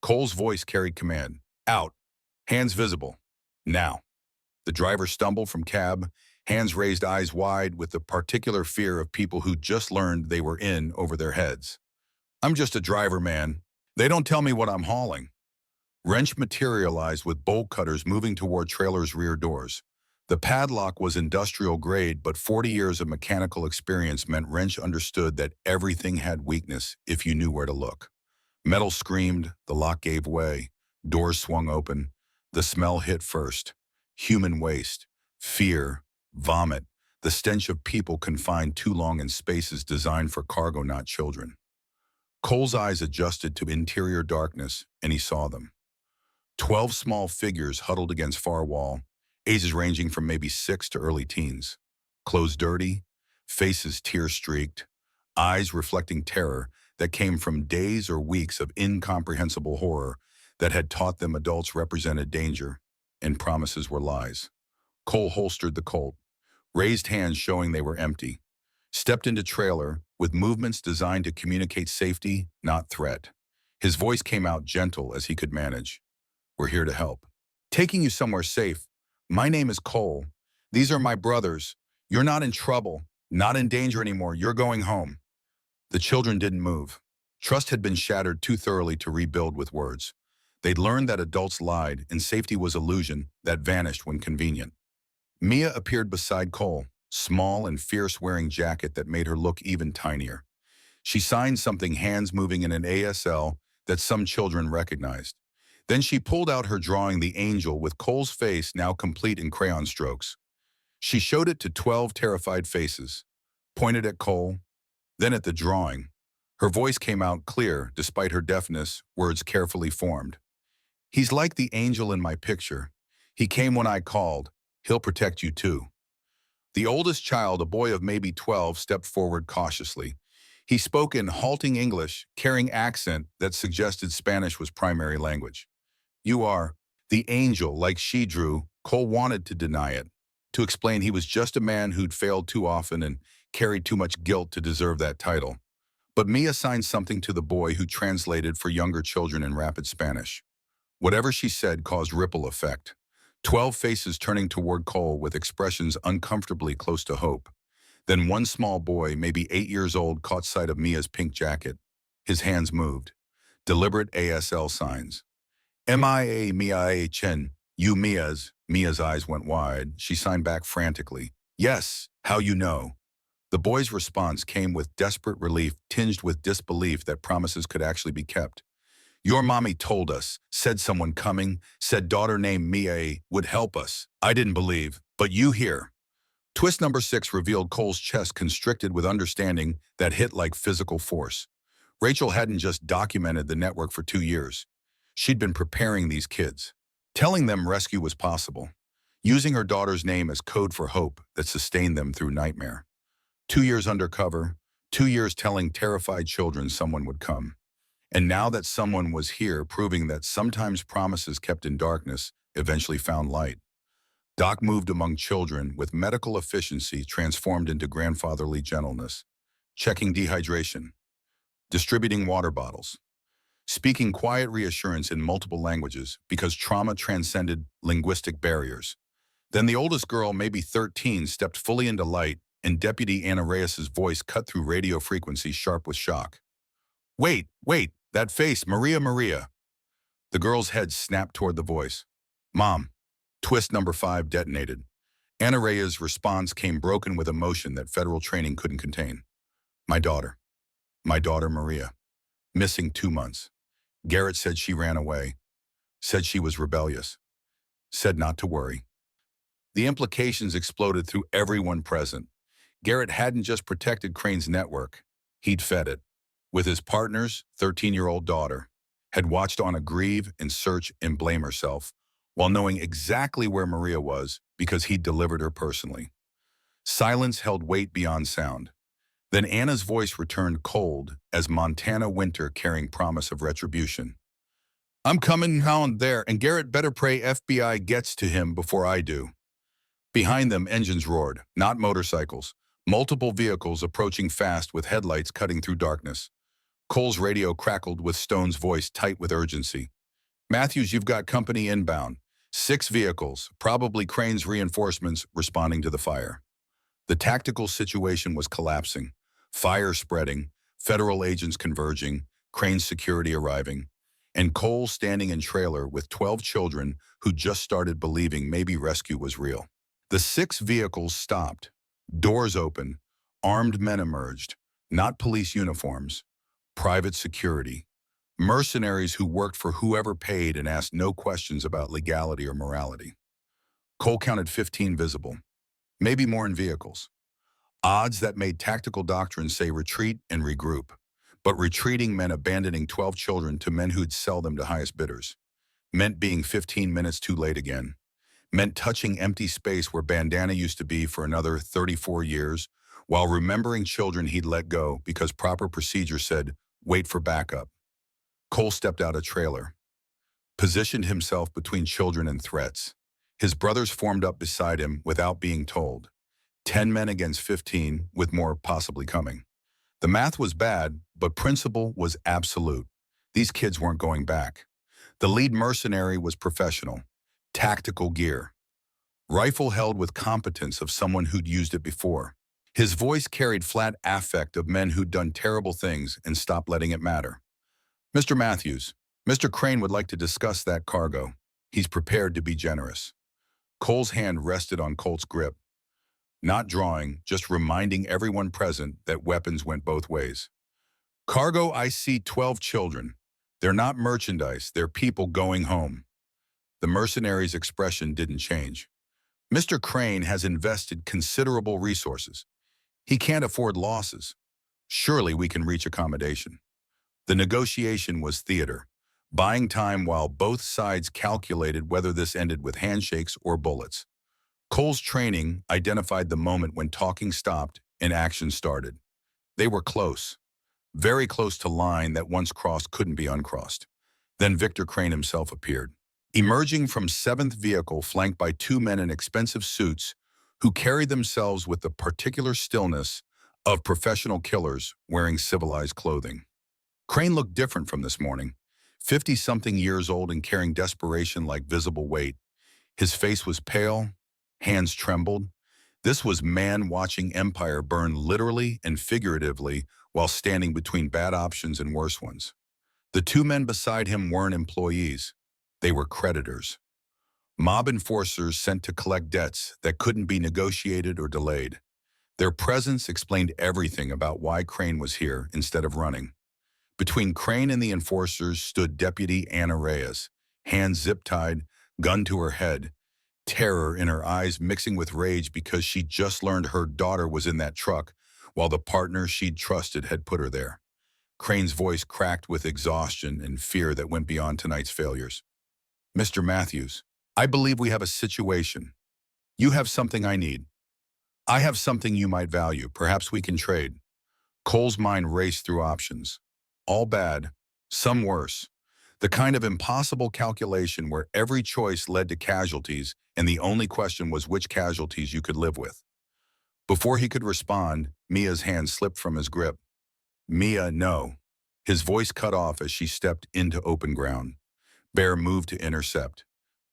Cole's voice carried command. Out. Hands visible. Now. The driver stumbled from cab, hands raised, eyes wide with the particular fear of people who just learned they were in over their heads. I'm just a driver, man. They don't tell me what I'm hauling. Wrench materialized with bolt cutters moving toward trailer's rear doors. The padlock was industrial grade, but 40 years of mechanical experience meant Wrench understood that everything had weakness if you knew where to look. Metal screamed, the lock gave way, doors swung open. The smell hit first. Human waste, fear, vomit, the stench of people confined too long in spaces designed for cargo, not children. Cole's eyes adjusted to interior darkness, and he saw them. 12 small figures huddled against far wall, ages ranging from maybe 6 to early teens. Clothes dirty, faces tear-streaked, eyes reflecting terror that came from days or weeks of incomprehensible horror that had taught them adults represented danger and promises were lies. Cole holstered the Colt, raised hands showing they were empty, stepped into trailer with movements designed to communicate safety, not threat. His voice came out gentle as he could manage. We're here to help. Taking you somewhere safe. My name is Cole. These are my brothers. You're not in trouble, not in danger anymore. You're going home. The children didn't move. Trust had been shattered too thoroughly to rebuild with words. They'd learned that adults lied and safety was illusion that vanished when convenient. Mia appeared beside Cole, small and fierce, wearing jacket that made her look even tinier. She signed something, hands moving in an ASL that some children recognized. Then she pulled out her drawing, the angel with Cole's face now complete in crayon strokes. She showed it to 12 terrified faces, pointed at Cole, then at the drawing. Her voice came out clear despite her deafness, words carefully formed. He's like the angel in my picture. He came when I called. He'll protect you too. The oldest child, a boy of maybe 12, stepped forward cautiously. He spoke in halting English, carrying accent that suggested Spanish was primary language. You are the angel like she drew. Cole wanted to deny it, to explain he was just a man who'd failed too often and carried too much guilt to deserve that title. But Mia signed something to the boy, who translated for younger children in rapid Spanish. Whatever she said caused ripple effect. 12 faces turning toward Cole with expressions uncomfortably close to hope. Then one small boy, maybe 8 years old, caught sight of Mia's pink jacket. His hands moved. Deliberate ASL signs. M-I-A, Mia, Chen, you Mia's. Mia's eyes went wide. She signed back frantically. Yes, how you know? The boy's response came with desperate relief tinged with disbelief that promises could actually be kept. Your mommy told us, said someone coming, said daughter named Mia would help us. I didn't believe, but you here. Twist number 6 revealed Cole's chest constricted with understanding that hit like physical force. Rachel hadn't just documented the network for 2 years. She'd been preparing these kids, telling them rescue was possible, using her daughter's name as code for hope that sustained them through nightmare. 2 years undercover, 2 years telling terrified children someone would come. And now that someone was here, proving that sometimes promises kept in darkness eventually found light. Doc moved among children with medical efficiency transformed into grandfatherly gentleness, checking dehydration, distributing water bottles, speaking quiet reassurance in multiple languages because trauma transcended linguistic barriers. Then the oldest girl, maybe 13, stepped fully into light, and Deputy Anna Reyes's voice cut through radio frequency sharp with shock. Wait, that face, Maria. The girl's head snapped toward the voice. Mom. Twist number 5 detonated. Anna Reyes' response came broken with emotion that federal training couldn't contain. My daughter Maria. Missing 2 months. Garrett said she ran away, said she was rebellious, said not to worry. The implications exploded through everyone present. Garrett hadn't just protected Crane's network, he'd fed it. With his partner's 13-year-old daughter, had watched Anna grieve and search and blame herself, while knowing exactly where Maria was because he'd delivered her personally. Silence held weight beyond sound. Then Anna's voice returned cold as Montana winter carrying promise of retribution. I'm coming down there, and Garrett better pray FBI gets to him before I do. Behind them, engines roared, not motorcycles. Multiple vehicles approaching fast with headlights cutting through darkness. Cole's radio crackled with Stone's voice tight with urgency. Matthews, you've got company inbound. 6 vehicles, probably Crane's reinforcements, responding to the fire. The tactical situation was collapsing. Fire spreading, federal agents converging, Crane's security arriving, and Cole standing in trailer with 12 children who just started believing maybe rescue was real. The 6 vehicles stopped. Doors open. Armed men emerged. Not police uniforms. Private security. Mercenaries who worked for whoever paid and asked no questions about legality or morality. Cole counted 15 visible. Maybe more in vehicles. Odds that made tactical doctrine say retreat and regroup. But retreating meant abandoning 12 children to men who'd sell them to highest bidders. Meant being 15 minutes too late again. Meant touching empty space where bandana used to be for another 34 years, while remembering children he'd let go because proper procedure said, wait for backup. Cole stepped out a trailer, positioned himself between children and threats. His brothers formed up beside him without being told. 10 men against 15, with more possibly coming. The math was bad, but principle was absolute. These kids weren't going back. The lead mercenary was professional. Tactical gear. Rifle held with competence of someone who'd used it before. His voice carried flat affect of men who'd done terrible things and stopped letting it matter. Mr. Matthews, Mr. Crane would like to discuss that cargo. He's prepared to be generous. Cole's hand rested on Colt's grip. Not drawing, just reminding everyone present that weapons went both ways. Cargo, I see 12 children. They're not merchandise, they're people going home. The mercenary's expression didn't change. Mr. Crane has invested considerable resources. He can't afford losses. Surely we can reach accommodation. The negotiation was theater, buying time while both sides calculated whether this ended with handshakes or bullets. Cole's training identified the moment when talking stopped and action started. They were close, very close to line that once crossed couldn't be uncrossed. Then Victor Crane himself appeared, emerging from 7th vehicle flanked by 2 men in expensive suits who carried themselves with the particular stillness of professional killers wearing civilized clothing. Crane looked different from this morning, 50-something years old and carrying desperation like visible weight. His face was pale, hands trembled. This was man watching empire burn literally and figuratively while standing between bad options and worse ones. The 2 men beside him weren't employees. They were creditors. Mob enforcers sent to collect debts that couldn't be negotiated or delayed. Their presence explained everything about why Crane was here instead of running. Between Crane and the enforcers stood Deputy Anna Reyes, hands zip-tied, gun to her head, terror in her eyes mixing with rage because she'd just learned her daughter was in that truck while the partner she'd trusted had put her there. Crane's voice cracked with exhaustion and fear that went beyond tonight's failures. Mr. Matthews, I believe we have a situation. You have something I need. I have something you might value. Perhaps we can trade. Cole's mind raced through options. All bad, some worse. The kind of impossible calculation where every choice led to casualties and the only question was which casualties you could live with. Before he could respond, Mia's hand slipped from his grip. Mia, no. His voice cut off as she stepped into open ground. Bear moved to intercept.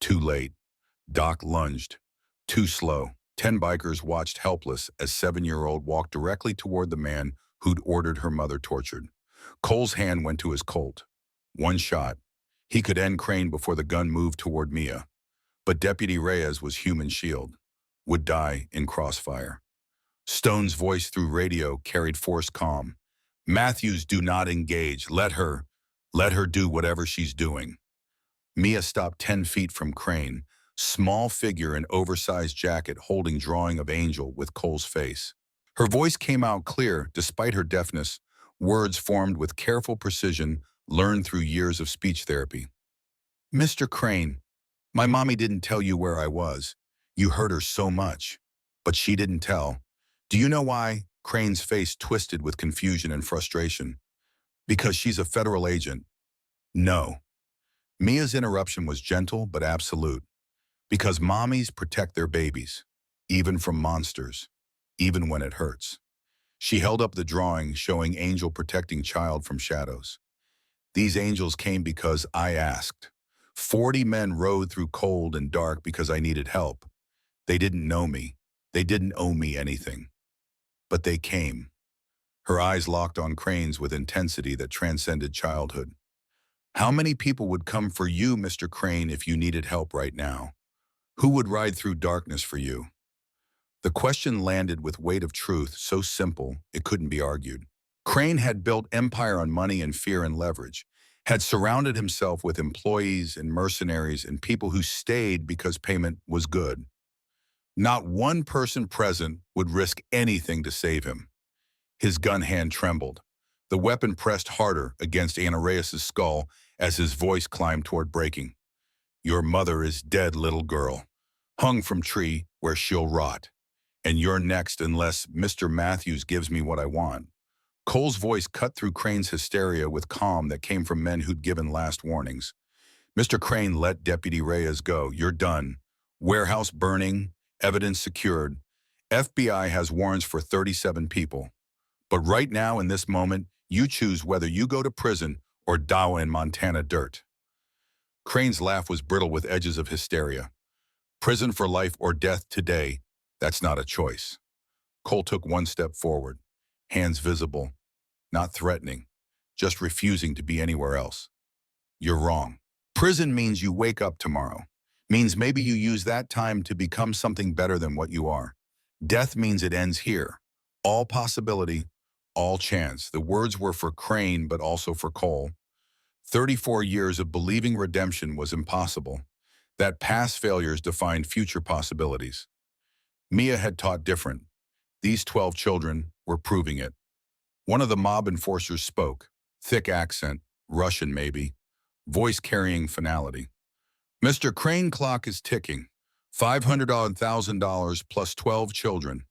Too late. Doc lunged. Too slow. 10 bikers watched helpless as 7-year-old walked directly toward the man who'd ordered her mother tortured. Cole's hand went to his Colt. One shot. He could end Crane before the gun moved toward Mia. But Deputy Reyes was human shield. Would die in crossfire. Stone's voice through radio carried forced calm. Matthews, do not engage. Let her. Let her do whatever she's doing. Mia stopped 10 feet from Crane, small figure in oversized jacket holding drawing of Angel with Cole's face. Her voice came out clear despite her deafness, words formed with careful precision learned through years of speech therapy. Mr. Crane, my mommy didn't tell you where I was. You hurt her so much. But she didn't tell. Do you know why? Crane's face twisted with confusion and frustration. Because she's a federal agent. No. Mia's interruption was gentle but absolute. Because mommies protect their babies, even from monsters, even when it hurts. She held up the drawing showing Angel protecting child from shadows. These angels came because I asked. 40 men rode through cold and dark because I needed help. They didn't know me. They didn't owe me anything. But they came. Her eyes locked on Crane's with intensity that transcended childhood. How many people would come for you, Mr. Crane, if you needed help right now? Who would ride through darkness for you? The question landed with weight of truth so simple it couldn't be argued. Crane had built empire on money and fear and leverage, had surrounded himself with employees and mercenaries and people who stayed because payment was good. Not one person present would risk anything to save him. His gun hand trembled. The weapon pressed harder against Ananias' skull as his voice climbed toward breaking. Your mother is dead, little girl, hung from tree where she'll rot. And you're next unless Mr. Matthews gives me what I want. Cole's voice cut through Crane's hysteria with calm that came from men who'd given last warnings. Mr. Crane let Deputy Reyes go. You're done. Warehouse burning, evidence secured. FBI has warrants for 37 people. But right now, in this moment, you choose whether you go to prison or die in Montana dirt. Crane's laugh was brittle with edges of hysteria. Prison for life or death today, that's not a choice. Cole took one step forward, hands visible, not threatening, just refusing to be anywhere else. You're wrong. Prison means you wake up tomorrow, means maybe you use that time to become something better than what you are. Death means it ends here. All possibility, all chance. The words were for Crane, but also for Cole. 34 years of believing redemption was impossible, that past failures defined future possibilities. Mia had taught different. These 12 children were proving it. One of the mob enforcers spoke, thick accent, Russian maybe, voice carrying finality. Mr. Crane, clock is ticking. $500,000 plus 12 children.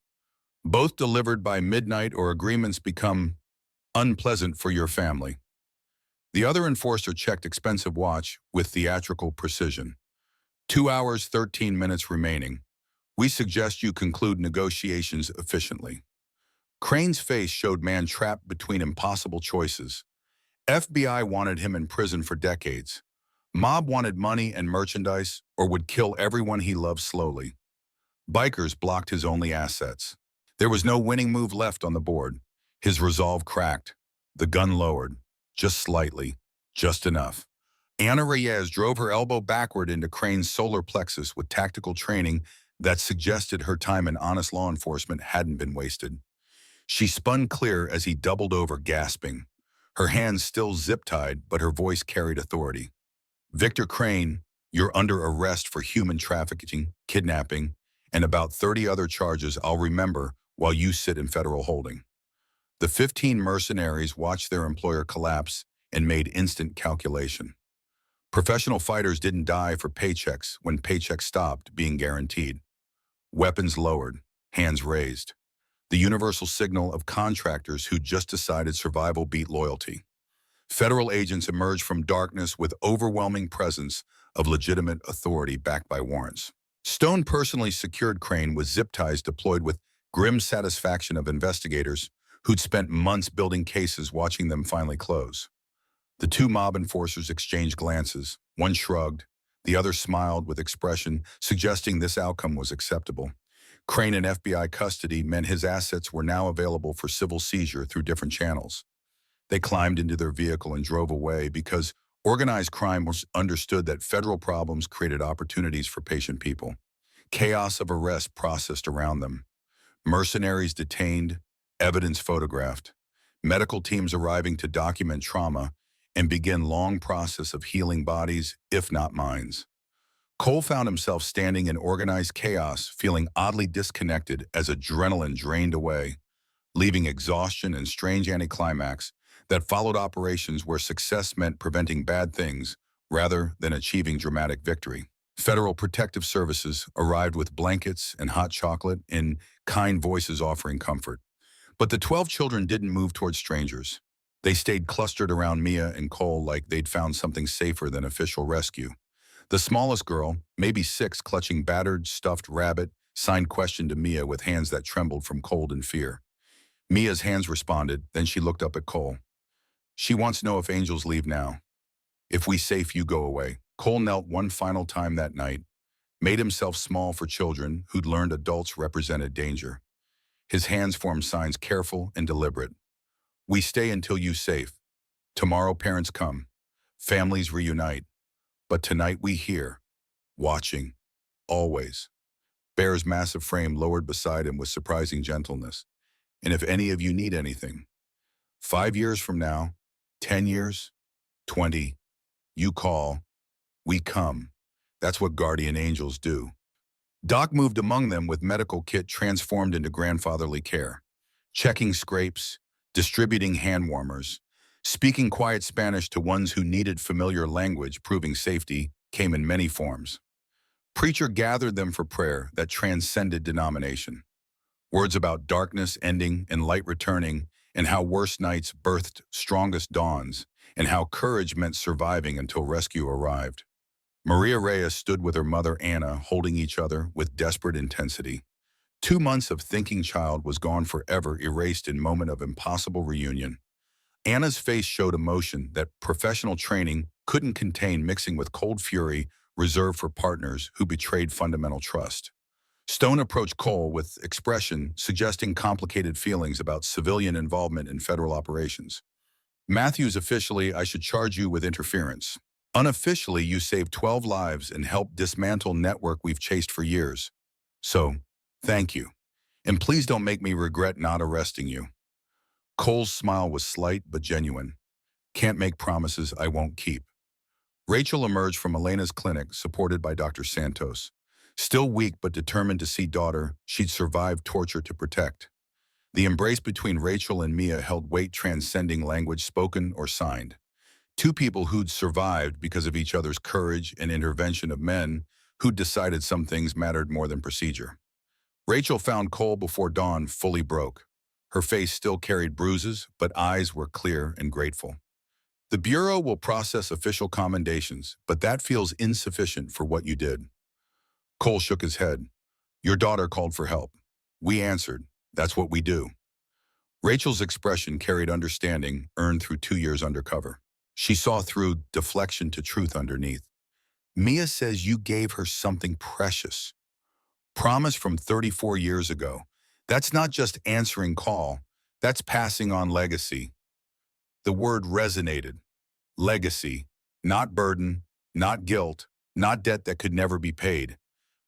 Both delivered by midnight or agreements become unpleasant for your family. The other enforcer checked expensive watch with theatrical precision. 2 hours, 13 minutes remaining. We suggest you conclude negotiations efficiently. Crane's face showed man trapped between impossible choices. FBI wanted him in prison for decades. Mob wanted money and merchandise or would kill everyone he loved slowly. Bikers blocked his only assets. There was no winning move left on the board. His resolve cracked. The gun lowered. Just slightly. Just enough. Ana Reyes drove her elbow backward into Crane's solar plexus with tactical training that suggested her time in honest law enforcement hadn't been wasted. She spun clear as he doubled over, gasping. Her hands still zip-tied, but her voice carried authority. Victor Crane, you're under arrest for human trafficking, kidnapping, and about 30 other charges I'll remember while you sit in federal holding. The 15 mercenaries watched their employer collapse and made instant calculation. Professional fighters didn't die for paychecks when paychecks stopped being guaranteed. Weapons lowered, hands raised. The universal signal of contractors who just decided survival beat loyalty. Federal agents emerged from darkness with overwhelming presence of legitimate authority backed by warrants. Stone personally secured Crane with zip ties deployed with grim satisfaction of investigators who'd spent months building cases watching them finally close. The two mob enforcers exchanged glances. One shrugged, the other smiled with expression suggesting this outcome was acceptable. Crane in FBI custody meant his assets were now available for civil seizure through different channels. They climbed into their vehicle and drove away because organized crime was understood that federal problems created opportunities for patient people. Chaos of arrest processed around them. Mercenaries detained, evidence photographed, medical teams arriving to document trauma, and begin long process of healing bodies, if not minds. Cole found himself standing in organized chaos, feeling oddly disconnected as adrenaline drained away, leaving exhaustion and strange anticlimax that followed operations where success meant preventing bad things rather than achieving dramatic victory. Federal Protective Services arrived with blankets and hot chocolate and kind voices offering comfort. But the 12 children didn't move toward strangers. They stayed clustered around Mia and Cole like they'd found something safer than official rescue. The smallest girl, maybe 6, clutching battered, stuffed rabbit, signed question to Mia with hands that trembled from cold and fear. Mia's hands responded, then she looked up at Cole. She wants to know if angels leave now. If we safe, you go away. Cole knelt one final time that night, made himself small for children who'd learned adults represented danger. His hands formed signs careful and deliberate. We stay until you safe. Tomorrow parents come. Families reunite. But tonight we here, watching, always. Bear's massive frame lowered beside him with surprising gentleness. And if any of you need anything, 5 years from now, 10 years, 20, you call, we come. That's what guardian angels do. Doc moved among them with medical kit transformed into grandfatherly care, checking scrapes, distributing hand warmers, speaking quiet Spanish to ones who needed familiar language, proving safety, came in many forms. Preacher gathered them for prayer that transcended denomination. Words about darkness ending and light returning, and how worst nights birthed strongest dawns, and how courage meant surviving until rescue arrived. Maria Reyes stood with her mother Anna, holding each other with desperate intensity. 2 months of thinking child was gone forever, erased in moment of impossible reunion. Anna's face showed emotion that professional training couldn't contain, mixing with cold fury reserved for partners who betrayed fundamental trust. Stone approached Cole with expression suggesting complicated feelings about civilian involvement in federal operations. Matthews, officially, I should charge you with interference. Unofficially, you saved 12 lives and helped dismantle network we've chased for years. So, thank you. And please don't make me regret not arresting you. Cole's smile was slight but genuine. Can't make promises I won't keep. Rachel emerged from Elena's clinic, supported by Dr. Santos. Still weak but determined to see daughter she'd survived torture to protect. The embrace between Rachel and Mia held weight transcending language spoken or signed. 2 people who'd survived because of each other's courage and intervention of men who'd decided some things mattered more than procedure. Rachel found Cole before dawn fully broke. Her face still carried bruises, but eyes were clear and grateful. The Bureau will process official commendations, but that feels insufficient for what you did. Cole shook his head. Your daughter called for help. We answered. That's what we do. Rachel's expression carried understanding earned through 2 years undercover. She saw through deflection to truth underneath. Mia says you gave her something precious. Promise from 34 years ago. That's not just answering call. That's passing on legacy. The word resonated. Legacy. Not burden, not guilt, not debt that could never be paid.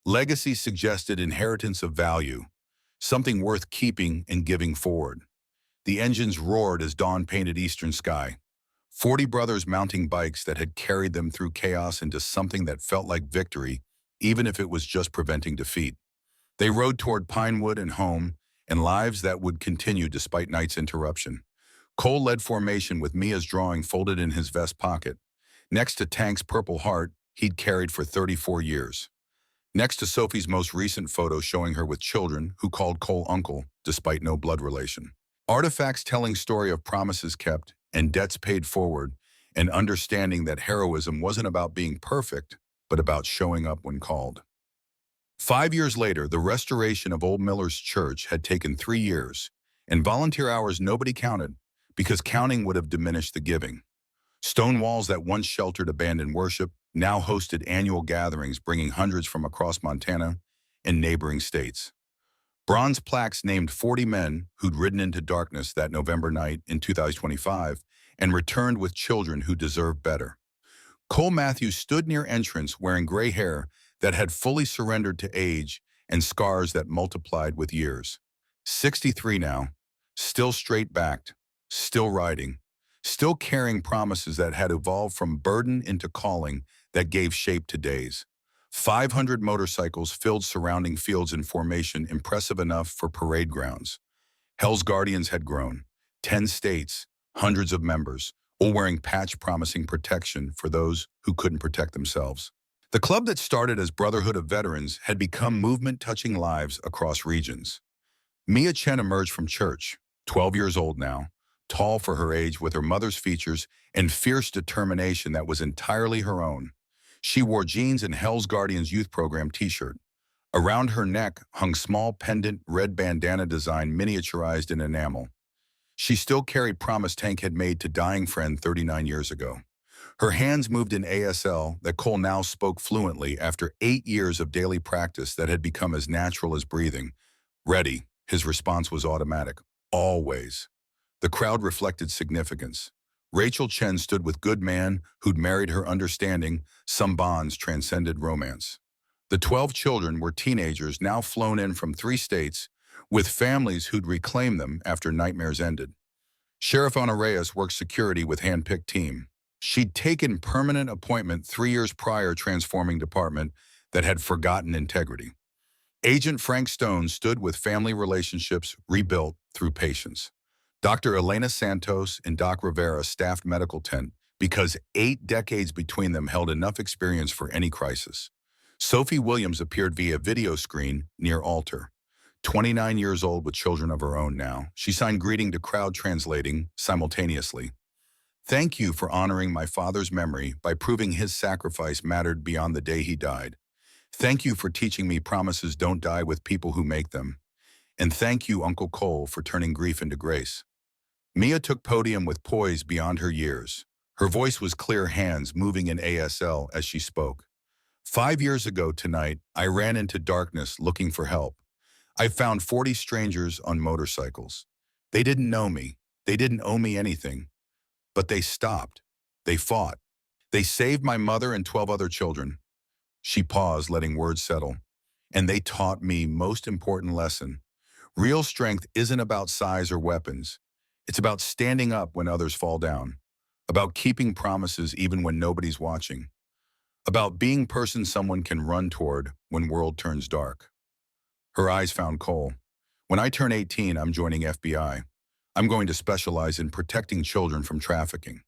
Legacy suggested inheritance of value, something worth keeping and giving forward. The engines roared as dawn painted eastern sky. 40 brothers mounting bikes that had carried them through chaos into something that felt like victory, even if it was just preventing defeat. They rode toward Pinewood and home, and lives that would continue despite night's interruption. Cole led formation with Mia's drawing folded in his vest pocket, next to Tank's purple heart he'd carried for 34 years. Next to Sophie's most recent photo showing her with children who called Cole uncle, despite no blood relation. Artifacts telling story of promises kept and debts paid forward, and understanding that heroism wasn't about being perfect, but about showing up when called. 5 years later, the restoration of Old Miller's Church had taken 3 years, and volunteer hours nobody counted, because counting would have diminished the giving. Stone walls that once sheltered abandoned worship now hosted annual gatherings bringing hundreds from across Montana and neighboring states. Bronze plaques named 40 men who'd ridden into darkness that November night in 2025 and returned with children who deserved better. Cole Matthews stood near entrance wearing gray hair that had fully surrendered to age and scars that multiplied with years. 63 now, still straight-backed, still riding, still carrying promises that had evolved from burden into calling that gave shape to days. 500 motorcycles filled surrounding fields in formation, impressive enough for parade grounds. Hell's Guardians had grown. 10 states, hundreds of members, all wearing patch promising protection for those who couldn't protect themselves. The club that started as Brotherhood of Veterans had become movement touching lives across regions. Chen emerged from church, 12 years old now, tall for her age with her mother's features and fierce determination that was entirely her own. She wore jeans and Hell's Guardians Youth Program t-shirt. Around her neck hung small pendant red bandana design miniaturized in enamel. She still carried promise Tank had made to dying friend 39 years ago. Her hands moved in ASL that Cole now spoke fluently after 8 years of daily practice that had become as natural as breathing. Ready, his response was automatic. Always. The crowd reflected significance. Chen stood with good man who'd married her understanding some bonds transcended romance. The 12 children were teenagers now flown in from 3 states with families who'd reclaim them after nightmares ended. Sheriff Ana Reyes worked security with hand-picked team. She'd taken permanent appointment 3 years prior transforming department that had forgotten integrity. Agent Frank Stone stood with family relationships rebuilt through patience. Dr. Elena Santos and Doc Rivera staffed medical tent because 8 decades between them held enough experience for any crisis. Sophie Williams appeared via video screen near altar. 29 years old with children of her own now, she signed greeting to crowd translating simultaneously. Thank you for honoring my father's memory by proving his sacrifice mattered beyond the day he died. Thank you for teaching me promises don't die with people who make them. And thank you, Uncle Cole, for turning grief into grace. Took podium with poise beyond her years. Her voice was clear, hands moving in ASL as she spoke. 5 years ago tonight, I ran into darkness looking for help. I found 40 strangers on motorcycles. They didn't know me. They didn't owe me anything. But they stopped. They fought. They saved my mother and 12 other children. She paused, letting words settle. And they taught me most important lesson. Real strength isn't about size or weapons. It's about standing up when others fall down. About keeping promises even when nobody's watching. About being person someone can run toward when world turns dark. Her eyes found Cole. When I turn 18, I'm joining FBI. I'm going to specialize in protecting children from trafficking.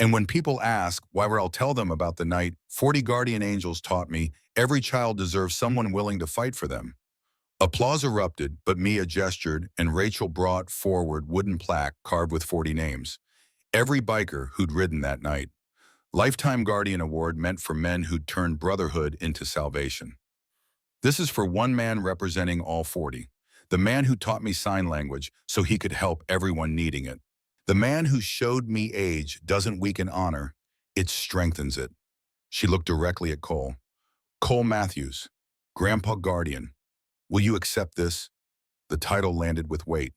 And when people ask, I'll tell them about the night 40 guardian angels taught me every child deserves someone willing to fight for them. Applause erupted, but Mia gestured and Rachel brought forward wooden plaque carved with 40 names. Every biker who'd ridden that night. Lifetime Guardian Award meant for men who'd turned brotherhood into salvation. This is for one man representing all 40. The man who taught me sign language so he could help everyone needing it. The man who showed me age doesn't weaken honor, it strengthens it. She looked directly at Cole. Cole Matthews, Grandpa Guardian. Will you accept this? The title landed with weight.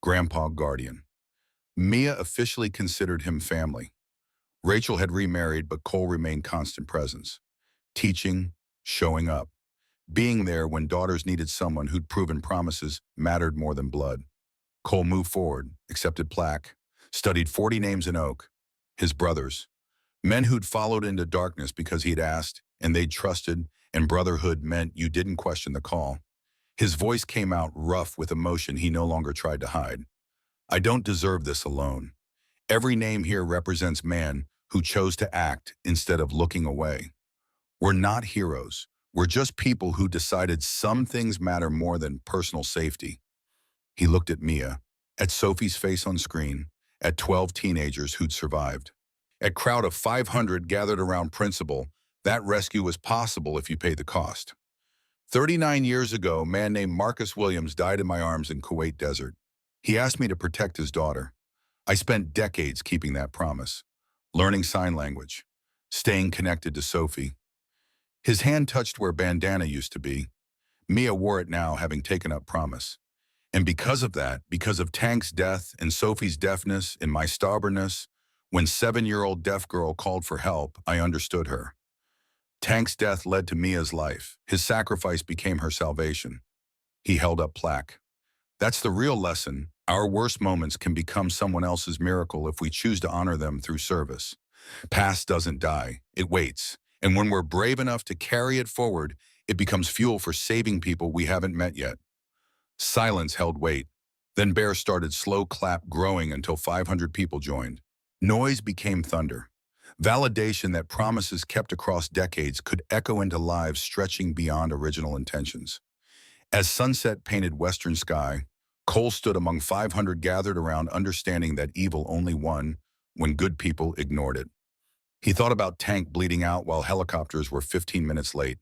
Grandpa Guardian. Mia officially considered him family. Rachel had remarried, but Cole remained constant presence. Teaching, showing up. Being there when daughters needed someone who'd proven promises mattered more than blood. Cole moved forward, accepted plaque, studied 40 names in oak. His brothers. Men who'd followed into darkness because he'd asked, and they'd trusted, and brotherhood meant you didn't question the call. His voice came out rough with emotion he no longer tried to hide. I don't deserve this alone. Every name here represents man who chose to act instead of looking away. We're not heroes. We're just people who decided some things matter more than personal safety. He looked at Mia, at Sophie's face on screen, at 12 teenagers who'd survived. At crowd of 500 gathered around principal, that rescue was possible if you paid the cost. 39 years ago, a man named Marcus Williams died in my arms in Kuwait Desert. He asked me to protect his daughter. I spent decades keeping that promise, learning sign language, staying connected to Sophie. His hand touched where bandana used to be. Mia wore it now, having taken up promise. And because of that, because of Tank's death and Sophie's deafness and my stubbornness, when 7-year-old deaf girl called for help, I understood her. Tank's death led to Mia's life. His sacrifice became her salvation. He held up plaque. That's the real lesson. Our worst moments can become someone else's miracle if we choose to honor them through service. Past doesn't die, it waits. And when we're brave enough to carry it forward, it becomes fuel for saving people we haven't met yet. Silence held weight. Then Bear started slow clap growing until 500 people joined. Noise became thunder. Validation that promises kept across decades could echo into lives stretching beyond original intentions. As sunset painted western sky, Cole stood among 500 gathered around, understanding that evil only won when good people ignored it. He thought about Tank bleeding out while helicopters were 15 minutes late,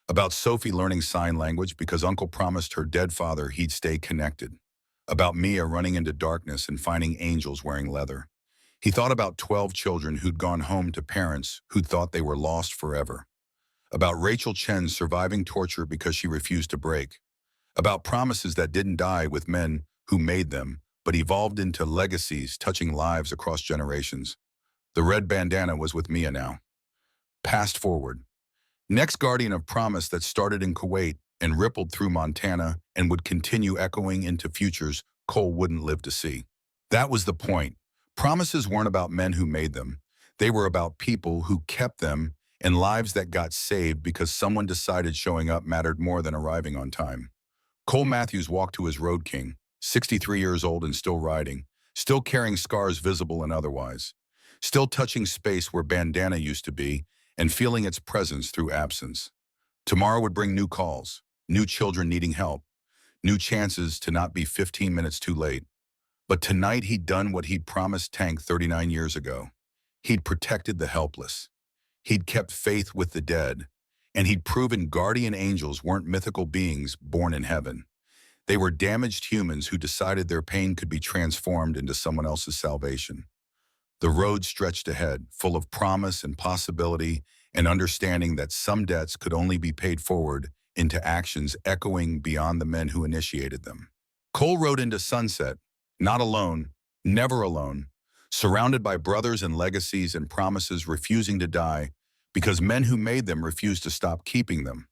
about Sophie learning sign language because Uncle promised her dead father he'd stay connected, about Mia running into darkness and finding angels wearing leather. He thought about 12 children who'd gone home to parents who'd thought they were lost forever, about Rachel Chen surviving torture because she refused to break, about promises that didn't die with men who made them, but evolved into legacies touching lives across generations. The red bandana was with Mia now. Past forward. Next guardian of promise that started in Kuwait and rippled through Montana and would continue echoing into futures Cole wouldn't live to see. That was the point. Promises weren't about men who made them. They were about people who kept them and lives that got saved because someone decided showing up mattered more than arriving on time. Cole Matthews walked to his Road King, 63 years old and still riding, still carrying scars visible and otherwise, still touching space where bandana used to be and feeling its presence through absence. Tomorrow would bring new calls, new children needing help, new chances to not be 15 minutes too late. But tonight he'd done what he'd promised Tank 39 years ago. He'd protected the helpless. He'd kept faith with the dead. And he'd proven guardian angels weren't mythical beings born in heaven. They were damaged humans who decided their pain could be transformed into someone else's salvation. The road stretched ahead, full of promise and possibility and understanding that some debts could only be paid forward into actions echoing beyond the men who initiated them. Cole rode into sunset, not alone, never alone, surrounded by brothers and legacies and promises refusing to die because men who made them refused to stop keeping them.